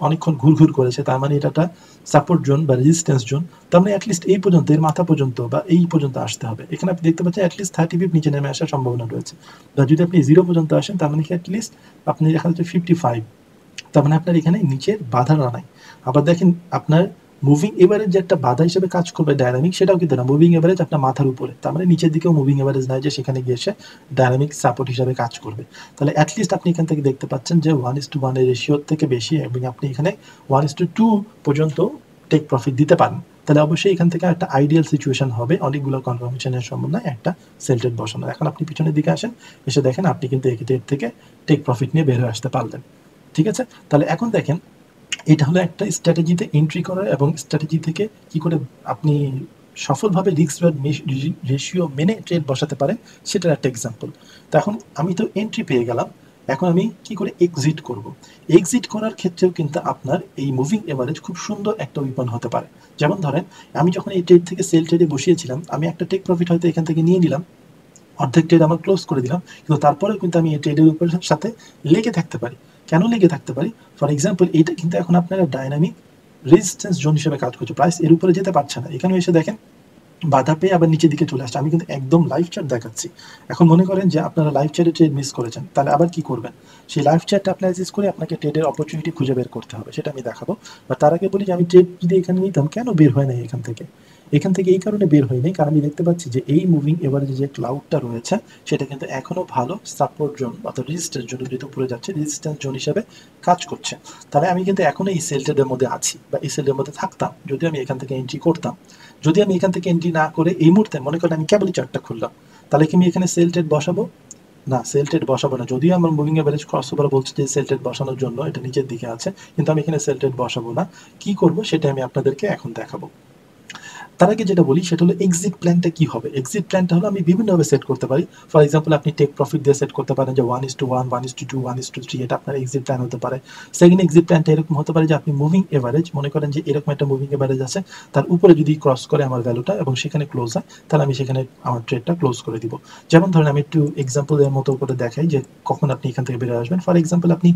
অনেকক্ষণ ঘুরঘুর করেছে, তার মানে এটা একটা সাপোর্ট জোন বা রেজিস্ট্যান্স জোন। তার মানে অ্যাটলিস্ট এই পর্যন্ত, এর মাথা পর্যন্ত বা এই পর্যন্ত আসতে হবে। এখানে আপনি দেখতে পাচ্ছেন অ্যাটলিস্ট 30 পিপ নিচে নেমে আসার সম্ভাবনা রয়েছে। বা যদি আপনি 0 পর্যন্ত আসেন তার মানে কি অ্যাটলিস্ট আপনি দেখা যাচ্ছে 55, তার মানে আপনার এখানে নিচের বাধাটা নাই। আবার দেখেন আপনার মুভিং এভারেজ যে একটা বাধা হিসেবে কাজ করবে ডায়নামিক, সেটাও কিন্তু না, মুভিং এভারেজ আপনার মাথার উপরে, তার মানে নিচের দিকেও মুভিং এভারেজ নাই যে সেখানে গিয়ে এসে ডায়নামিক সাপোর্ট হিসাবে কাজ করবে। তাহলে অ্যাটলিস্ট আপনি এখান থেকে দেখতে পাচ্ছেন যে 1:1 এর রেশিওর থেকে বেশি, এবং আপনি এখানে 1:2 পর্যন্ত টেক প্রফিট দিতে পারেন। তাহলে অবশ্যই এখান থেকে একটা আইডিয়াল সিচুয়েশন হবে অনেকগুলো কনফার্মেশনের সমন্বয়ে একটা সেল ট্রেড বসানো। এখন আপনি পিছনের দিকে আসেন, এসে দেখেন আপনি কিন্তু এই ট্রেড থেকে টেক প্রফিট নিয়ে বের হয়ে আসতে পারলেন। ঠিক আছে, তাহলে এখন দেখেন এটা হলো একটা স্ট্র্যাটেজিতে এন্ট্রি করা এবং স্ট্র্যাটেজি থেকে কি করে আপনি সফলভাবে রিস্ক রেশিও মেনে ট্রেড বসাতে পারেন সেটার একটা এক্সাম্পল। তো এখন আমি তো এন্ট্রি পেয়ে গেলাম, এখন আমি কি করে এক্সিট করব। এক্সিট করার ক্ষেত্রেও কিন্তু আপনার এই মুভিং এভারেজ খুব সুন্দর একটা উইপন হতে পারে। যেমন ধরেন আমি যখন এই ট্রেড থেকে সেল ট্রেডে বসিয়েছিলাম, আমি একটা টেক প্রফিট হয়তো এখান থেকে নিয়ে নিলাম, অর্ধেক ট্রেড আমার ক্লোজ করে দিলাম, কিন্তু তারপরেও কিন্তু আমি এই ট্রেডের উপর সাথে লেগে থাকতে পারি। কেন লেগে থাকতে পারি? ফর এক্সাম্পল এইটা কিন্তু এখন আপনার ডাইনামিক রেজিস্ট্যান্স জোন হিসেবে কাজ করছে, প্রাইস এর উপরে যেতে পারছে না। এখানে এসে দেখেন বাধা পেয়ে আবার নিচের দিকে চলে আসছে। আমি কিন্তু একদম লাইভ চ্যাট দেখাচ্ছি। এখন মনে করেন যে আপনারা লাইভ চ্যাটে ট্রেড মিস করেছেন, তাহলে আবার কি করবেন? সেই লাইভ চ্যাটটা অ্যানালাইসিস করে আপনাকে ট্রেডের অপরচুনিটি খুঁজে বের করতে হবে, সেটা আমি দেখাবো। বা তার আগে বলি যে আমি ট্রেড যদি এখানে নিতাম কেন বের হয় নাই এখান থেকে? এখান থেকে এই কারণে বের হয়নি, কারণ আমি দেখতে পাচ্ছি যে এই মুভিং এভারেজে যে ক্লাউডটা রয়েছে সেটা কিন্তু এখনো ভালো সাপোর্ট জোন অর্থাৎ রেজিস্ট্যান্স জোন, যেটা উপরে যাচ্ছে রেজিস্ট্যান্স জোন হিসেবে কাজ করছে। তাহলে আমি কিন্তু এখনো এই সেল ট্রেডের মধ্যে আছি বা এই সেলের মধ্যে থাকতাম যদি আমি এখান থেকে এন্ট্রি করতাম। যদি আমি এখান থেকে এন্ট্রি না করে এই মুহূর্তে মনে করেন আমি কেবলই চার্টটা খুললাম, তাহলে কি আমি এখানে সেল ট্রেড বসাবো? না, সেল ট্রেড বসাবো না। যদিও আমার মুভিং এভারেজ ক্রস ওভার বলছে যে সেল ট্রেড বসানোর জন্য এটা নিচের দিকে আছে, কিন্তু আমি এখানে সেল ট্রেড বসাবো না। কি করব সেটা আমি আপনাদেরকে এখন দেখাবো। তার আগে যেটা বলি সেটা হলো এক্সিট প্ল্যানটা কি হবে। এক্সিট প্ল্যানটা হলো আমি বিভিন্নভাবে সেট করতে পারি। ফর এক্সাম্পল আপনি টেক প্রফিট দিয়ে সেট করতে পারেন যে 1:1, 1:2, 1:3, এটা আপনার এক্সিট প্ল্যান হতে পারে। সেকেন্ড এক্সিট প্ল্যানটা এরকম হতে পারে যে আপনি মুভিং এভারেজ মনে করেন যে এরকম একটা মুভিং এভারেজ আছে, তার উপরে যদি ক্রস করে আমার ভ্যালুটা এবং সেখানে ক্লোজ হয়, তাহলে আমি সেখানে আমার ট্রেডটা ক্লোজ করে দিব। যেমন ধরেন আমি একটু এক্সাম্পলের মতো করে দেখাই যে কখন আপনি এখান থেকে বেরিয়ে আসবেন। ফর এক্সাম্পল আপনি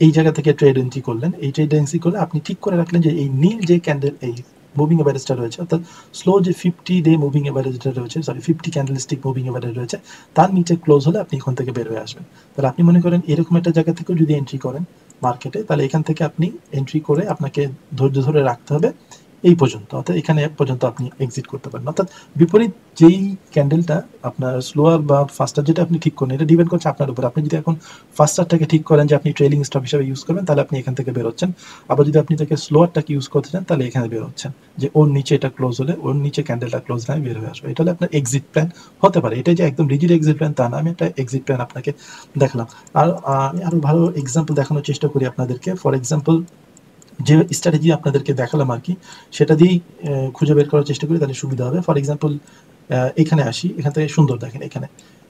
এই জায়গা থেকে ট্রেড এন্ট্রি করলেন, এই ট্রেড এন্ট্রি করলে আপনি ঠিক করে রাখলেন যে এই নীল যে ক্যান্ডেল এই মুভিং এভারেজটা রয়েছে অর্থাৎ স্লো যে 50 ডে মুভিং এভারেজটা রয়েছে, সরি 50 ক্যান্ডেলস্টিক মুভিং এভারেজ রয়েছে, তার নিচে ক্লোজ হলে আপনি এখান থেকে বের হয়ে আসবেন। তাহলে আপনি মনে করেন এরকম একটা জায়গা থেকেও যদি এন্ট্রি করেন মার্কেটে, তাহলে এখান থেকে আপনি এন্ট্রি করে আপনাকে ধৈর্য ধরে রাখতে হবে এই পর্যন্ত, অর্থাৎ এখানে পর্যন্ত আপনি এক্সিট করতে পারেন। অর্থাৎ বিপরীত যেই ক্যান্ডেলটা আপনার স্লোয়ার বা ফাস্টার যেটা আপনি ঠিক করেন, এটা ডিপেন্ড করছে আপনার উপর। আপনি যদি এখন ফাস্টারটাকে ঠিক করেন যে আপনি ট্রেলিং স্টপ হিসেবে ইউজ করবেন, তাহলে আপনি এখান থেকে বেরোচ্ছেন। আবার যদি আপনি তাকে স্লোয়ারটাকে ইউজ করতে চান, তাহলে এখানে বেরোচ্ছেন যে ওর নিচে এটা ক্লোজ হলে ওর নিচে ক্যান্ডেলটা ক্লোজ না বের হয়ে আসবে। এটা হলে আপনার এক্সিট প্ল্যান হতে পারে। এটা যে একদম রিজিড এক্সিট প্ল্যান তা না, আমি একটা এক্সিট প্ল্যান আপনাকে দেখালাম। আর আমি আরো ভালো এক্সাম্পল দেখানোর চেষ্টা করি আপনাদেরকে। ফর এক্সাম্পল যে স্ট্র্যাটেজি আপনাদেরকে দেখালাম আর কি, সেটা দিয়েই খুঁজে বের করার চেষ্টা করি, তাহলে সুবিধা হবে। ফর এক্সাম্পল এখানে আসি, এখান থেকে সুন্দর দেখেন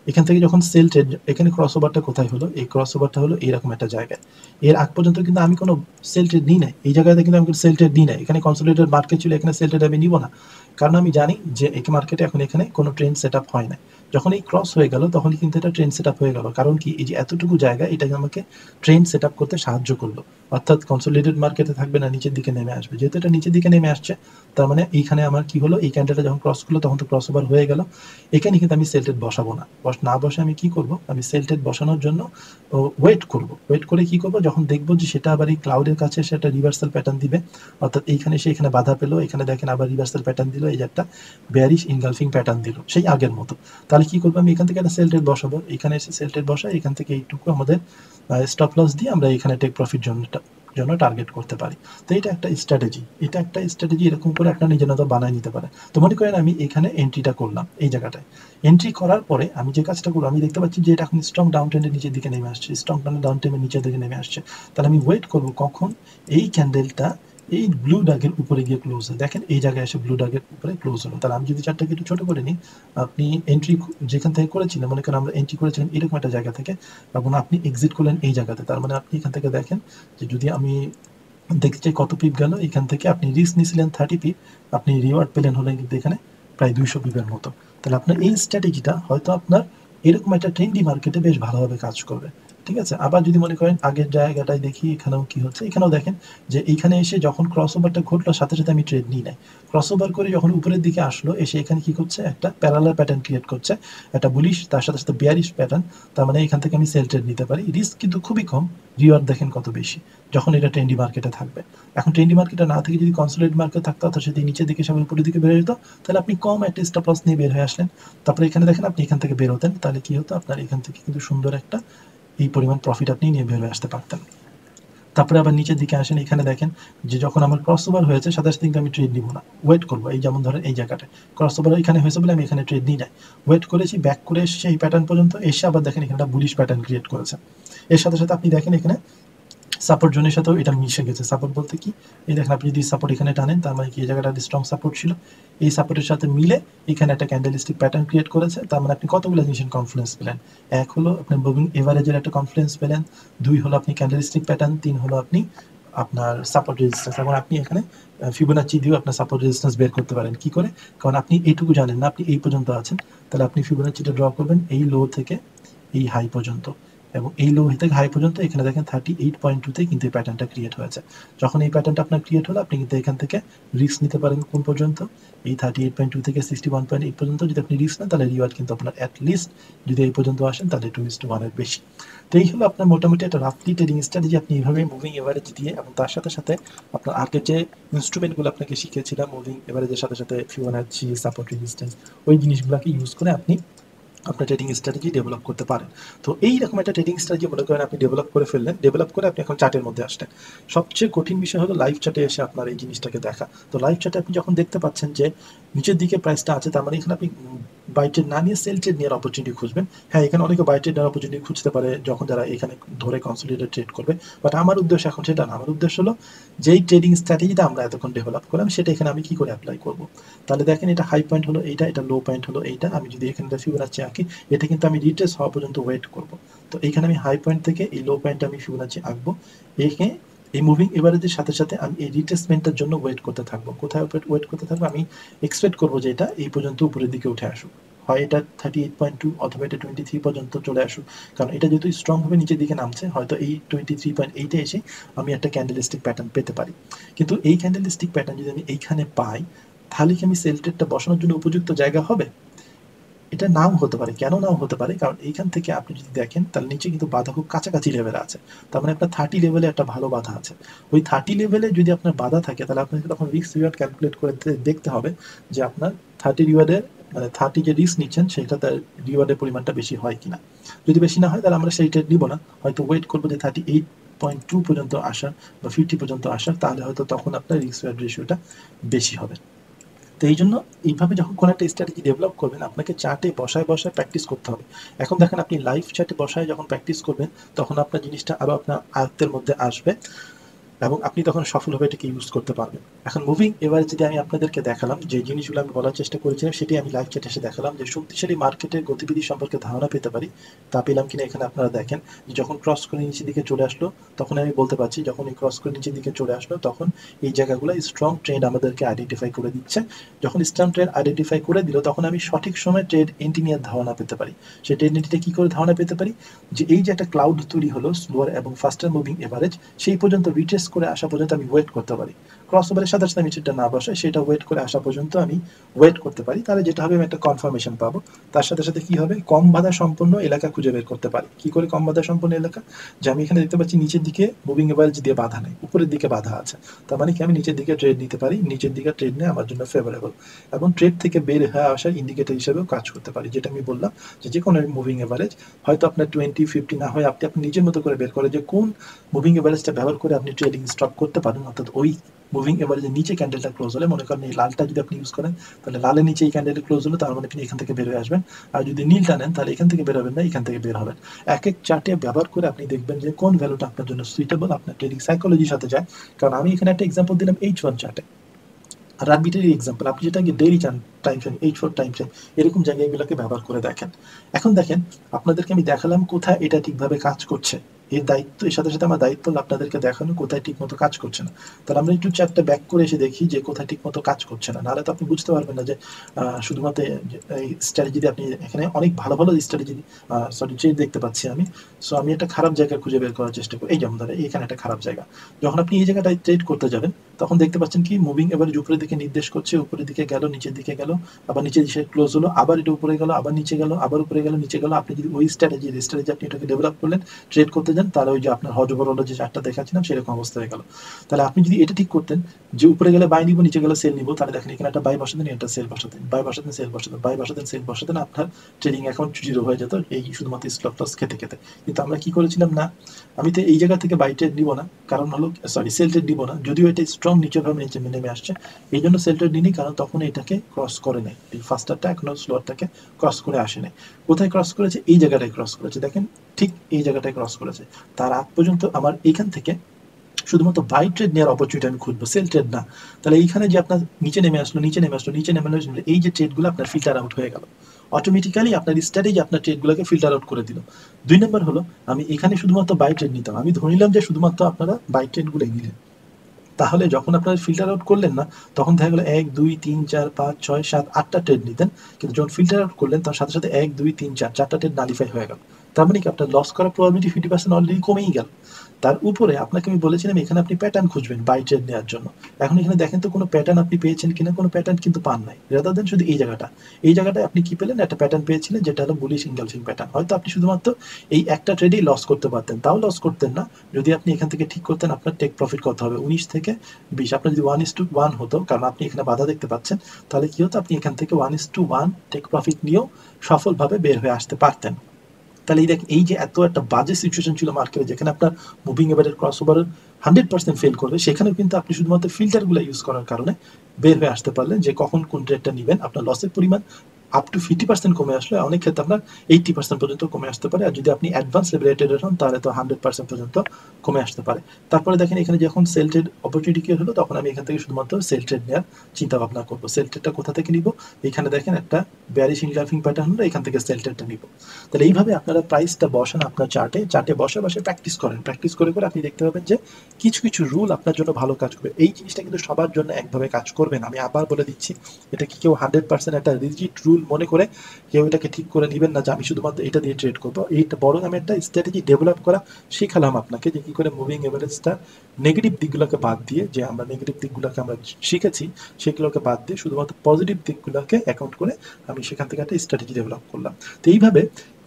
এখান থেকে যখন সেল ট্রেড, এখানে ক্রস ওভারটা কোথায় হলো? এই ক্রস ওভারটা হলো এইরকম একটা জায়গায়। এর আগ পর্যন্ত কিন্তু আমি কোনো সেল ট্রেড নিই নাই, এই জায়গাতে কিন্তু আমি সেল ট্রেড নিই নাই। এখানে কনসোলিডেটেড মার্কেট ছিল, এখানে সেল ট্রেড আমি নিব না, কারণ আমি জানি যে এই মার্কেটে এখন এখানে কোনো ট্রেন্ড সেট আপ হয় না। যখন এই ক্রস হয়ে গেল তখনই কিন্তু এটা ট্রেন্ড সেট আপ হয়ে গেল। কারণ কি, এই যে এতটুকু জায়গা এটা আমাকে ট্রেন্ড সেট আপ করতে সাহায্য করলো। অর্থাৎ কনসোলিডেটেড মার্কেটে থাকবে না, নিচের দিকে নেমে আসবে। যেহেতু এটা নিচের দিকে নেমে আসছে, তার মানে এইখানে আমার কি হলো, এই ক্যান্ডেলটা যখন ক্রস করলো তখন তো ক্রস ওভার হয়ে গেল। এখানে কিন্তু আমি সেল ট্রেড বসাবো না, না বসে আমি কি করব, আমি সেল ট্রেড বসানোর জন্য ওয়েট করব। ওয়েট করে কি করব, যখন দেখবো যে সেটা আবার এই ক্লাউডের কাছে সেটা রিভার্সাল প্যাটার্ন দিবে, অর্থাৎ এইখানে সে এখানে বাধা পেলো, এখানে দেখেন আবার রিভার্সাল প্যাটার্ন দিল, এই যে একটা বেয়ারিশ ইনগালফিং প্যাটার্ন দিল সেই আগের মতো। তাহলে কি করবো, আমি এখান থেকে একটা সেল ট্রেড বসাবো, এখানে এসে সেল ট্রেড বসাই, এখান থেকে এইটুকু আমাদের স্টপ লস দিয়ে আমরা এখানে টেক প্রফিট জন্য টার্গেট করতে পারি। তো এটা একটা স্ট্র্যাটেজি, এরকম করে আপনার নিজের মতো বানায় নিতে পারে। তো মনে করেন আমি এখানে এন্ট্রিটা করলাম, এই জায়গাটায় এন্ট্রি করার পরে আমি যে কাজটা করবো, আমি দেখতে পাচ্ছি যে এটা এখন স্ট্রং ডাউন ট্রেন্ডের নিচের দিকে নেমে আসছে, স্ট্রং ডাউন ট্রেন্ডের নিচের দিকে নেমে আসছে। তাহলে আমি ওয়েট করবো কখন এই ক্যান্ডেলটা এই ব্লু ডাগের উপরে গিয়ে ক্লোজ হয়। দেখেন এই জায়গায় এসে ব্লু ডাগের উপরে ক্লোজ হলো। তাহলে আমি যদি চারটাকে একটু ছোট করে নিই, আপনি এন্ট্রি যেখান থেকে করেছিলেন, মনে করেন আমরা এন্ট্রি করেছিলাম এরকম একটা জায়গা থেকে, এবং আপনি এক্সিট করলেন এই জায়গাতে। তার মানে আপনি এখান থেকে দেখেন যে যদি আমি দেখতে চাই কত পিপ গেল, এখান থেকে আপনি রিস্ক নিয়েছিলেন 30 পিপ, আপনি রিওয়ার্ড পেলেন হলেন কিন্তু এখানে প্রায় 200 পিপের মতো। তাহলে আপনার এই স্ট্র্যাটেজিটা হয়তো আপনার এরকম একটা ট্রেন্ডি মার্কেটে বেশ ভালোভাবে কাজ করবে। ঠিক আছে, আবার যদি মনে করেন আগের জায়গাটায় দেখি, এখানেও কি হচ্ছে, এখানেও দেখেন যে এইখানে এসে যখন ক্রস ওভারটা ঘটলো সাথে সাথে আমি ট্রেড নিই নাই, ক্রস ওভার করে যখন উপরের দিকে আসলো এসে এখানে কি করছে, একটা প্যারালাল প্যাটার্ন ক্রিয়েট করছে, একটা বুলিশ তার সাথে সাথে বিয়ারিশ প্যাটার্ন। তার মানে এখান থেকে আমি সেল ট্রেড নিতে পারি, রিস্ক কিন্তু খুবই কম, রিওয়ার্ড দেখেন কত বেশি যখন এটা ট্রেন্ডি মার্কেটে থাকবে। এখন ট্রেন্ডি মার্কেটে না থেকে যদি কনসোলিডেটেড মার্কেট থাকতো, অর্থাৎ সেটি নিচের দিকে সবাই উপরের দিকে বের যেত, তাহলে আপনি কম একটা স্টপ লস নিয়ে বের হয়ে আসলেন। তারপরে এখানে দেখেন আপনি এখান থেকে বের হতেন, তাহলে কি হতো, আপনার এখান থেকে কিন্তু সুন্দর একটা এই পরিমাণ প্রফিট আপনি নিয়ে বের হয়ে আসতে পারতেন। তারপরে আবার নিচের দিকে আসেন, এখানে দেখেন যে যখন আমার ক্রস ওভার হয়েছে সাথে সাথে কিন্তু আমি ট্রেড নিব না, ওয়েট করবো। এই যেমন ধরেন এই জায়গাটা ক্রস ওভার এখানে হয়েছে বলে আমি এখানে ট্রেড নিই নাই, ওয়েট করেছি, ব্যাক করে এসে এই প্যাটার্ন পর্যন্ত এসে আবার দেখেন এখানে বুলিশ প্যাটার্ন ক্রিয়েট করেছে। এর সাথে সাথে আপনি দেখেন এখানে সাপোর্ট জোনের সাথেও এটা মিশে গেছে। সাপোর্ট বলতে কি, এই দেখেন আপনি যদি সাপোর্ট এখানে টানেন তার মানে কি এই জায়গাটা স্ট্রং সাপোর্ট ছিল, এই সাপোর্টের সাথে মিলে এখানে একটা ক্যান্ডেলস্টিক প্যাটার্ন ক্রিয়েট করেছে। তার মানে আপনি কতগুলো জিনিসের কনফ্লুয়েন্স পেলেন, এক হলো আপনি মুভিং এভারেজের একটা কনফ্লুয়েন্স পেলেন, দুই হলো আপনি ক্যান্ডেলস্টিক প্যাটার্ন, তিন হলো আপনি আপনার সাপোর্ট রেজিস্ট্যান্স। এখন আপনি এখানে ফিবোনাচি দিয়েও আপনার সাপোর্ট রেজিস্ট্যান্স বের করতে পারেন। কি করে? কারণ আপনি এইটুকু জানেন না, আপনি এই পর্যন্ত আছেন, তাহলে আপনি ফিবোনাচিটা ড্র করবেন এই লো থেকে এই হাই পর্যন্ত, এবং এই লো থেকে হাই পর্যন্ত এখানে দেখেন 38.2 তে কিন্তু এই প্যাটার্নটা ক্রিয়েট হয়েছে। যখন এই প্যাটার্নটা আপনার ক্রিয়েট হলো আপনি কিন্তু এখান থেকে রিস্ক নিতে পারেন কোন পর্যন্ত, এই 38.2 থেকে 61.8 পর্যন্ত। যদি আপনি রিস্ক নেন তাহলে রিওয়ার্ড কিন্তু আপনার অ্যাটলিস্ট যদি এই পর্যন্ত আসেন তাহলে 2:1 এর বেশি। তো এই হলো আপনার মোটামুটি একটা রাফলি ট্রেডিং স্ট্র্যাটেজি। আপনি এইভাবে মুভিং এভারেজ দিয়ে এবং তার সাথে সাথে আপনার আগের যে ইনস্ট্রুমেন্টগুলো আপনাকে শিখিয়েছিলাম মুভিং এভারেজের সাথে সাথে ফিবোনাচি, সাপোর্ট রেজিস্ট্যান্স, ওই জিনিসগুলোকে ইউজ করে আপনি আপনার ট্রেডিং স্ট্র্যাটেজি ডেভেলপ করতে পারেন। তো এইরকম একটা ট্রেডিং স্ট্র্যাটেজি মনে করেন আপনি ডেভেলপ করে ফেললেন, ডেভেলপ করে আপনি এখন চার্টের মধ্যে আসলেন। সবচেয়ে কঠিন বিষয় হলো লাইভ চার্টে এসে আপনার এই জিনিসটাকে দেখা। তো লাইভ চার্টে আপনি যখন দেখতে পাচ্ছেন যে নিচের দিকে প্রাইসটা আছে, তার মানে এখানে আপনি বাই ট্রেড না নিয়ে সেল ট্রেড নেওয়ার অপরচুনিটি খুঁজবেন। হ্যাঁ, এখানে অনেকে বাই ট্রেড নেওয়ার অপরচুনিটি খুঁজতে পারে যখন যারা এখানে ধরে কনসলিডেটেড ট্রেড করবে, বাট আমার উদ্দেশ্য এখন সেটা না। আমার উদ্দেশ্য হলো যেই ট্রেডিং স্ট্র্যাটেজিটা আমরা এতক্ষণ ডেভেলপ করলাম সেটা এখানে আমি কি করে অ্যাপ্লাই করব। তাহলে দেখেন এটা হাই পয়েন্ট হলো এইটা, এটা লো পয়েন্ট হলো এইটা। আমি যদি এখানে ফিবোনাচি আঁকি, এটা কিন্তু আমি রিট্রেস হওয়া পর্যন্ত ওয়েট করব। তো এইখানে আমি হাই পয়েন্ট থেকে এই লো পয়েন্টে আমি ফিবোনাচি আঁকবো, এখানে এই মুভিং এভারেজের সাথে সাথে আমি এই রিট্রেসমেন্টের জন্য ওয়েট করতে থাকবো। কোথায় ওয়েট করতে থাকবো? আমি এক্সপেক্ট করবো যে এটা এই পর্যন্ত উপরের দিকে উঠে আসুক, হয় এটা 38.2 অথবা এটা 23 পর্যন্ত চলে আসুক। কারণ এটা যেহেতু স্ট্রং ভাবে নিচের দিকে নামছে, হয়তো এই 23.8 এসে আমি একটা ক্যান্ডেলস্টিক প্যাটার্ন পেতে পারি। কিন্তু এই ক্যান্ডেলস্টিক প্যাটার্ন যদি আমি এইখানে পাই, তাহলে কি আমি সেল ট্রেডটা বসানোর জন্য উপযুক্ত জায়গা হবে? এটা নাও হতে পারে। কেন নাও হতে পারে? কারণ এইখান থেকে আপনি যদি দেখেন তাহলে নিচে কিন্তু বাধা খুব কাছাকাছি লেভেলে আছে। তার মানে আপনার 30 লেভেলে একটা ভালো বাধা আছে। ওই 30 লেভেলে যদি আপনার বাধা থাকে তাহলে আপনাকে তখন রিস্ক রিওয়ার্ড ক্যালকুলেট করে দেখতে হবে যে আপনার 30 রিওয়ার্ডের মানে 30 যে রিস্ক নিচ্ছেন সেটা তার রিওয়ার্ডের পরিমাণটা বেশি হয় কিনা। যদি বেশি না হয় তাহলে আমরা সেই ট্রেড নিব না, হয়তো ওয়েট করবো যে 38.2 পর্যন্ত আসার বা 50 পর্যন্ত আসার, তাহলে হয়তো তখন আপনার রিস্ক রিওয়ার্ড রেশিওটা বেশি হবে। তো এই জন্য এইভাবে যখন কোনো একটা স্ট্র্যাটেজি ডেভেলপ করবেন আপনাকে চার্টে বসায় বসায় প্র্যাকটিস করতে হবে। এখন দেখেন আপনি লাইভ চার্টে বসায় যখন প্র্যাকটিস করবেন তখন আপনার জিনিসটা আরও আপনার আয়ত্তের মধ্যে আসবে এবং আপনি তখন সফলভাবে এটাকে ইউজ করতে পারবেন। এখন মুভিং এভারেজ যদি আমি আপনাদেরকে দেখালাম, যে জিনিসগুলো আমি বলার চেষ্টা করেছিলাম সেটি আমি লাইভ চ্যাটে এসে দেখালাম, যে শক্তিশালী মার্কেটের গতিবিধি সম্পর্কে ধারণা পেতে পারি। তা পেলাম কিনা এখানে আপনারা দেখেন যে যখন ক্রস করে নিচের দিকে চলে আসলো তখন আমি বলতে পারছি যখন এই ক্রস করে নিচের দিকে চলে আসলো তখন এই জায়গাগুলো স্ট্রং ট্রেন্ড আমাদেরকে আইডেন্টিফাই করে দিচ্ছে। যখন স্ট্রং ট্রেন্ড আইডেন্টিফাই করে দিল তখন আমি সঠিক সময় ট্রেড এন্ট্রি নিয়ে ধারণা পেতে পারি। সেই ট্রেড এন্ট্রিটা কী করে ধারণা পেতে পারি? যে এই যে একটা ক্লাউড তৈরি হলো স্লোয়ার এবং ফাস্টার মুভিং এভারেজ, সেই পর্যন্ত রিট্রেস করে আসা পর্যন্ত আমি ওয়েট করতে পারি। ক্রস ওভারের সাথে সাথে আমি সেটা না বসে সেটা ওয়েট করে আসা পর্যন্ত আমি ওয়েট করতে পারি। তাহলে যেটা হবে আমি একটা কনফার্মেশন পাবো। তার সাথে সাথে কি হবে? কম বাধা সম্পন্ন এলাকা খুঁজে বের করতে পারি। কি করে কম বাধা সম্পন্ন এলাকা? যে আমি এখানে দেখতে পাচ্ছি নিচের দিকে মুভিং এভারেজ দিয়ে বাধা নেই, উপরের দিকে বাধা আছে। তার মানে কি আমি নিচের দিকে ট্রেড নিতে পারি, নিচের দিকে ট্রেড নেই আমার জন্য ফেভারেবল, এবং ট্রেড থেকে বের হয়ে আসার ইন্ডিকেটর হিসেবেও কাজ করতে পারি। যেটা আমি বললাম যে কোনো মুভিং এভারেজ হয়তো আপনার 20-50 না হয় আপনি নিজের মতো করে বের করে যে কোন মুভিং এভারেজটা ব্যবহার করে আপনি ট্রেডিং স্টপ করতে পারেন। অর্থাৎ ওই মুভিং এভারেজের নিচে ক্যান্ডেলটা ক্লোজ হলে, মনে করেন এই লালটা যদি আপনি ইউজ করেন তাহলে লালের নিচে এই ক্যান্ডেলটা ক্লোজ হলো তার মানে আপনি এখান থেকে বের হয়ে আসবেন। আর যদি নীলটা নেন তাহলে এখান থেকে বের হবেন না, এখান থেকে বের হবেন। এক এক চার্টে ব্যবহার করে আপনি দেখবেন যে কোন ভ্যালুটা আপনার জন্য সুইটেবল, আপনার ট্রেডিং সাইকোলজির সাথে যায়। কারণ আমি এখানে একটা এক্সাম্পল দিলাম H1 চার্টে, আর আরবিটারি এক্সাম্পল আপনি যেটা daily time frame, H4 time frame, এরকম জায়গাগুলোকে ব্যবহার করে দেখেন। এখন দেখেন আপনাদেরকে আমি দেখালাম কোথায় এটা ঠিকভাবে কাজ করছে। এর দায়িত্ব, এর সাথে সাথে আমার দায়িত্ব হলো আপনাদেরকে দেখানো কোথায় ঠিক মতো কাজ করছে না। তাহলে আমরা একটু চারটা ব্যাক করে এসে দেখি যে কোথায় ঠিক মতো কাজ করছে না, নাহলে তো আপনি বুঝতে পারবেন না যে শুধুমাত্র এই স্ট্র্যাটেজি দিয়ে আপনি এখানে অনেক ভালো ভালো স্ট্র্যাটেজি ট্রেড দেখতে পাচ্ছি আমি। সো আমি একটা খারাপ জায়গা খুঁজে বের করার চেষ্টা করি। এই যেমন ধরে এখানে একটা খারাপ জায়গা, যখন আপনি এই জায়গাটায় ট্রেড করতে যাবেন তখন দেখতে পাচ্ছেন কি মুভিং এভারেজ উপরের দিকে নির্দেশ করছে, উপরের দিকে গেল, নিচের দিকে গেল, আবার নিচের দিকে ক্লোজ হলো, আবার এটা উপরে গেল, আবার নিচে গেল, আবার উপরে গেল, নিচে গেল। আপনি যদি ওই স্ট্র্যাটেজি আপনি এটাকে ডেভেলপ করলেন, ট্রেড করতে যান, দেন তাহলে ওই যে আপনার হজবরল যে চার্টটা দেখাচ্ছিলাম সেরকম অবস্থা হয়ে গেল। তাহলে আপনি যদি এটা ঠিক করতেন যে উপরে গেলে বাই নিব, নিচে গেলে সেল নিব, তাহলে দেখেন এখানে একটা বাই বসাতেন, একটা সেল বসাতেন, বাই বসাতেন, সেল বসাতেন, বাই বসাতেন, সেল বসাতেন, আপনার ট্রেডিং অ্যাকাউন্ট জিরো হয়ে যেত এই শুধুমাত্র স্টপ লস খেতে খেতে। কিন্তু আমরা কি করেছিলাম, না আমি তো এই জায়গা থেকে বাই ট্রেড নিব না, কারণ হলো সরি সেল ট্রেড নিব না, যদিও এটা স্ট্রং নিচের ভাবে নিচে নেমে আসছে, এই জন্য সেল ট্রেড নিই, কারণ তখন এটাকে ক্রস করে নেয়, এই ফার্স্টারটা এখনো স্লোয়ারটাকে ক্রস করে আসে নাই। কোথায় ক্রস করেছে? এই জায়গাটায় ক্রস করেছে, দেখেন ঠিক এই জায়গাটায় ক্রস করেছে। তার আগ পর্যন্ত আমার এইখান থেকে শুধুমাত্র বাই ট্রেড নেওয়ার অপরচুনিটি আমি খুঁজবো, সেল ট্রেড না। তাহলে এইখানে যে আপনার নিচে নেমে আসলো, নিচে নেমে আসলো, নিচে নেমে আসলো, এই যে ট্রেডগুলো আপনার ফিল্টার আউট হয়ে গেল, অটোমেটিক্যালি আপনার স্ট্র্যাটেজি আপনার ট্রেডগুলোকে ফিল্টার আউট করে দিল। 2 নম্বর হলো আমি এখানে শুধুমাত্র বাই ট্রেড নিতাম, আমি ধরে নিলাম যে শুধুমাত্র আপনারা বাই ট্রেডগুলোই নিলেন, তাহলে যখন আপনারা ফিল্টার আউট করলেন না, তখন দেখা গেলো 1 2 3 4 5 6 7 8টা ট্রেড নিতেন, কিন্তু যখন ফিল্টার আউট করলেন তার সাথে সাথে 1 2 3 4 4টা ট্রেড নালিফাই হয়ে গেল। তার মানে কি আপনার লস করার প্রবাবিলিটি 50% অলরেডি কমেই গেল। তার উপরে আপনাকে আমি বলেছিলাম এখানে আপনি প্যাটার্ন খুঁজবেন বাই ট্রেড নেওয়ার জন্য। এখন এখানে দেখেন তো কোনো প্যাটার্ন আপনি পেয়েছেন কিনা, কোনো প্যাটার্ন কিন্তু পান নাই, রাদার দেন শুধু এই জায়গাটায় আপনি কি পেলেন, একটা প্যাটার্ন পেয়েছিলেন যেটা হলো বুলিশ ইনগালফিং প্যাটার্ন। হয়তো আপনি শুধুমাত্র এই একটা ট্রেডেই লস করতে পারতেন, তাও লস করতেন না যদি আপনি এখান থেকে ঠিক করতেন আপনার টেক প্রফিট কত হবে 19 থেকে 20। আপনার যদি 1:1 হতো, কারণ আপনি এখানে বাধা দেখতে পাচ্ছেন, তাহলে কি হতো, আপনি এখান থেকে 1:1 টেক প্রফিট নিয়েও সফলভাবে বের হয়ে আসতে পারতেন। তাহলে এই দেখেন এই যে এত একটা বাজে সিচুয়েশন ছিল মার্কেটে, যেখানে আপনার moving average cross over 100% fail করবে, সেখানেও কিন্তু আপনি শুধুমাত্র ফিল্টারগুলো ইউজ করার কারণে বের হয়ে আসতে পারলেন যে কখন কোন ট্রেডটা নেবেন। আপনার লসের পরিমাণ আপ টু 50% কমে আসলে, অনেক ক্ষেত্রে আপনার 80% পর্যন্ত কমে আসতে পারে, আর যদি আপনি অ্যাডভান্স লেভেলের ট্রেডার হন তাহলে তো 100% পর্যন্ত কমে আসতে পারে। তারপরে দেখেন এখানে যখন সেল ট্রেড অপরচুনিটি কি হলো, তখন আমি এখান থেকে শুধুমাত্র সেল ট্রেড নেওয়ার চিন্তা ভাবনা করবো। সেল ট্রেডটা কোথা থেকে নিব, এখানে দেখেন একটা বেয়ারিশ ইনগালফিং প্যাটার্ন হলো, এখান থেকে সেল ট্রেডটা নিব। তাহলে এইভাবে আপনারা প্রাইসটা বসান আপনার চার্টে বসে বসে প্র্যাকটিস করেন, প্র্যাকটিস করে করে আপনি দেখতে পাবেন যে কিছু কিছু রুল আপনার জন্য ভালো কাজ করবে। এই জিনিসটা কিন্তু সবার জন্য একভাবে কাজ করবে না, আমি আবার বলে দিচ্ছি, এটা কি কেউ 100% একটা রিজিড রুল মনে করে কেউ এটাকে ঠিক করে নেবেন না যে আমি শুধুমাত্র এটা দিয়ে ট্রেড করবো। এইটা বরং আমি একটা স্ট্র্যাটেজি ডেভেলপ করা শিখালাম আপনাকে, যে কি করে মুভিং এভারেজটা নেগেটিভ দিকগুলোকে বাদ দিয়ে, যে আমরা নেগেটিভ দিকগুলোকে আমরা শিখেছি সেগুলোকে বাদ দিয়ে শুধুমাত্র পজিটিভ দিকগুলোকে অ্যাকাউন্ট করে আমি সেখান থেকে একটা স্ট্র্যাটেজি ডেভেলপ করলাম। তো এইভাবে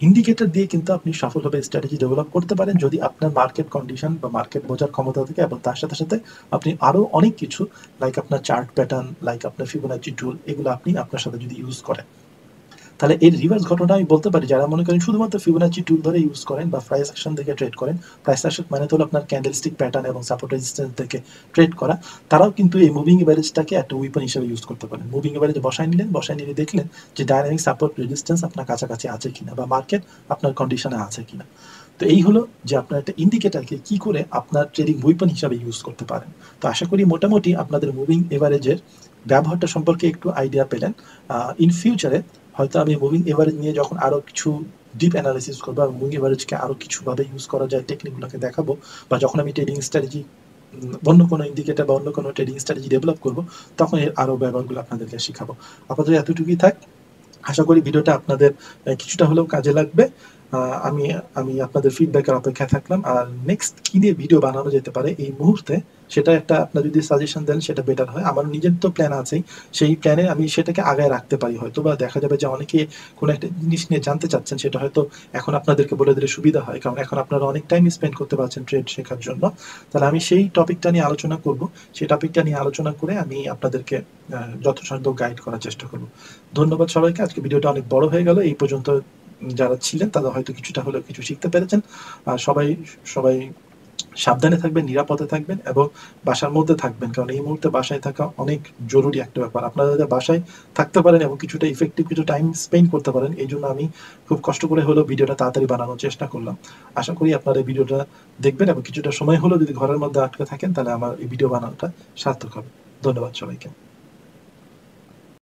ইন্ডিকেটর দিয়ে কিন্তু আপনি সফলভাবে স্ট্র্যাটেজি ডেভেলপ করতে পারেন, যদি আপনার মার্কেট কন্ডিশন বা মার্কেট বোঝার ক্ষমতা থাকে, এবং তার সাথে সাথে আপনি আরও অনেক কিছু লাইক আপনার চার্ট প্যাটার্ন, লাইক আপনার ফিবোনাচি টুল, এগুলো আপনি আপনার সাথে যদি ইউজ করেন, তাহলে এর রিভার্স ঘটনা আমি বলতে পারি, যারা মনে করেন শুধুমাত্র ফিবোনাচি টুল ধরে ইউজ করেন বা প্রাইস অ্যাকশন দেখে ট্রেড করেন, প্রাইস অ্যাকশন মানে তো হলো আপনার ক্যান্ডেলস্টিক প্যাটার্ন এবং সাপোর্ট রেজিস্ট্যান্স দেখে ট্রেড করা, তারাও কিন্তু এই মুভিং এভারেজটাকে একটা উইপন হিসেবে ইউজ করতে পারেন। মুভিং এভারেজ বসায় নিয়ে দেখলেন যে ডাইনামিক সাপোর্ট রেজিস্ট্যান্স আপনার কাছাকাছি আছে কিনা, বা মার্কেট আপনার কন্ডিশনে আছে কিনা। তো এই হলো যে আপনার একটা ইন্ডিকেটারকে কি করে আপনার ট্রেডিং উইপন হিসাবে ইউজ করতে পারেন। তো আশা করি মোটামুটি আপনাদের মুভিং এভারেজের ব্যবহারটা সম্পর্কে একটু আইডিয়া পেলেন। ইন ফিউচারে হয়তো আমি মুভিং এভারেজ নিয়ে যখন আরও কিছু ডিপ অ্যানালিসিস করবো, আর মুভিং এভারেজকে আরও কিছুভাবে ইউজ করা যায় টেকনিকগুলোকে দেখাবো, বা যখন আমি ট্রেডিং স্ট্র্যাটেজি অন্য কোনো ইন্ডিকেটার বা অন্য কোনো ট্রেডিং স্ট্র্যাটেজি ডেভেলপ করবো, তখন এর আরও ব্যবহারগুলো আপনাদেরকে শিখাবো। আপাতত এতটুকুই থাক, আশা করি ভিডিওটা আপনাদের কিছুটা হলেও কাজে লাগবে। আমি আমি আপনাদের ফিডব্যাকের অপেক্ষায় থাকলাম। আর নেক্সট কি নিয়ে ভিডিও বানানো যেতে পারে এই মুহূর্তে, সেটা একটা আপনার যদি সাজেশন দেন সেটা বেটার হয়। আমার নিজের তো প্ল্যান আছেই, সেই প্ল্যানে আমি সেটাকে আগায় রাখতে পারি, হয়তো বা দেখা যাবে যে অনেকে কোনো একটা জিনিস নিয়ে জানতে চাচ্ছেন, সেটা হয়তো এখন আপনাদেরকে বলে দিলে সুবিধা হয়, কারণ এখন আপনারা অনেক টাইম স্পেন্ড করতে পারছেন ট্রেড শেখার জন্য। তাহলে আমি সেই টপিকটা নিয়ে আলোচনা করব, সেই টপিকটা নিয়ে আলোচনা করে আমি আপনাদেরকে যথাসাধ্য গাইড করার চেষ্টা করব। ধন্যবাদ সবাইকে। আজকে ভিডিওটা অনেক বড় হয়ে গেল, এই পর্যন্ত যারা ছিলেন তারা হয়তো কিছুটা হলেও কিছু শিখতে পেরেছেন। আর সবাই সবাই সাবধানে থাকবেন, নিরাপদে থাকবেন এবং বাসার মধ্যে থাকবেন, কারণ এই মুহূর্তে বাসায় থাকা অনেক জরুরি একটা ব্যাপার। আপনারা যাতে বাসায় থাকতে পারেন এবং কিছুটা ইফেক্টিভ কিছু টাইম স্পেন্ড করতে পারেন, এই জন্য আমি খুব কষ্ট করে হলেও ভিডিওটা তাড়াতাড়ি বানানোর চেষ্টা করলাম। আশা করি আপনারা এই ভিডিওটা দেখবেন এবং কিছুটা সময় হলেও যদি ঘরের মধ্যে আটকে থাকেন, তাহলে আমার এই ভিডিও বানানোটা সার্থক হবে। ধন্যবাদ সবাইকে।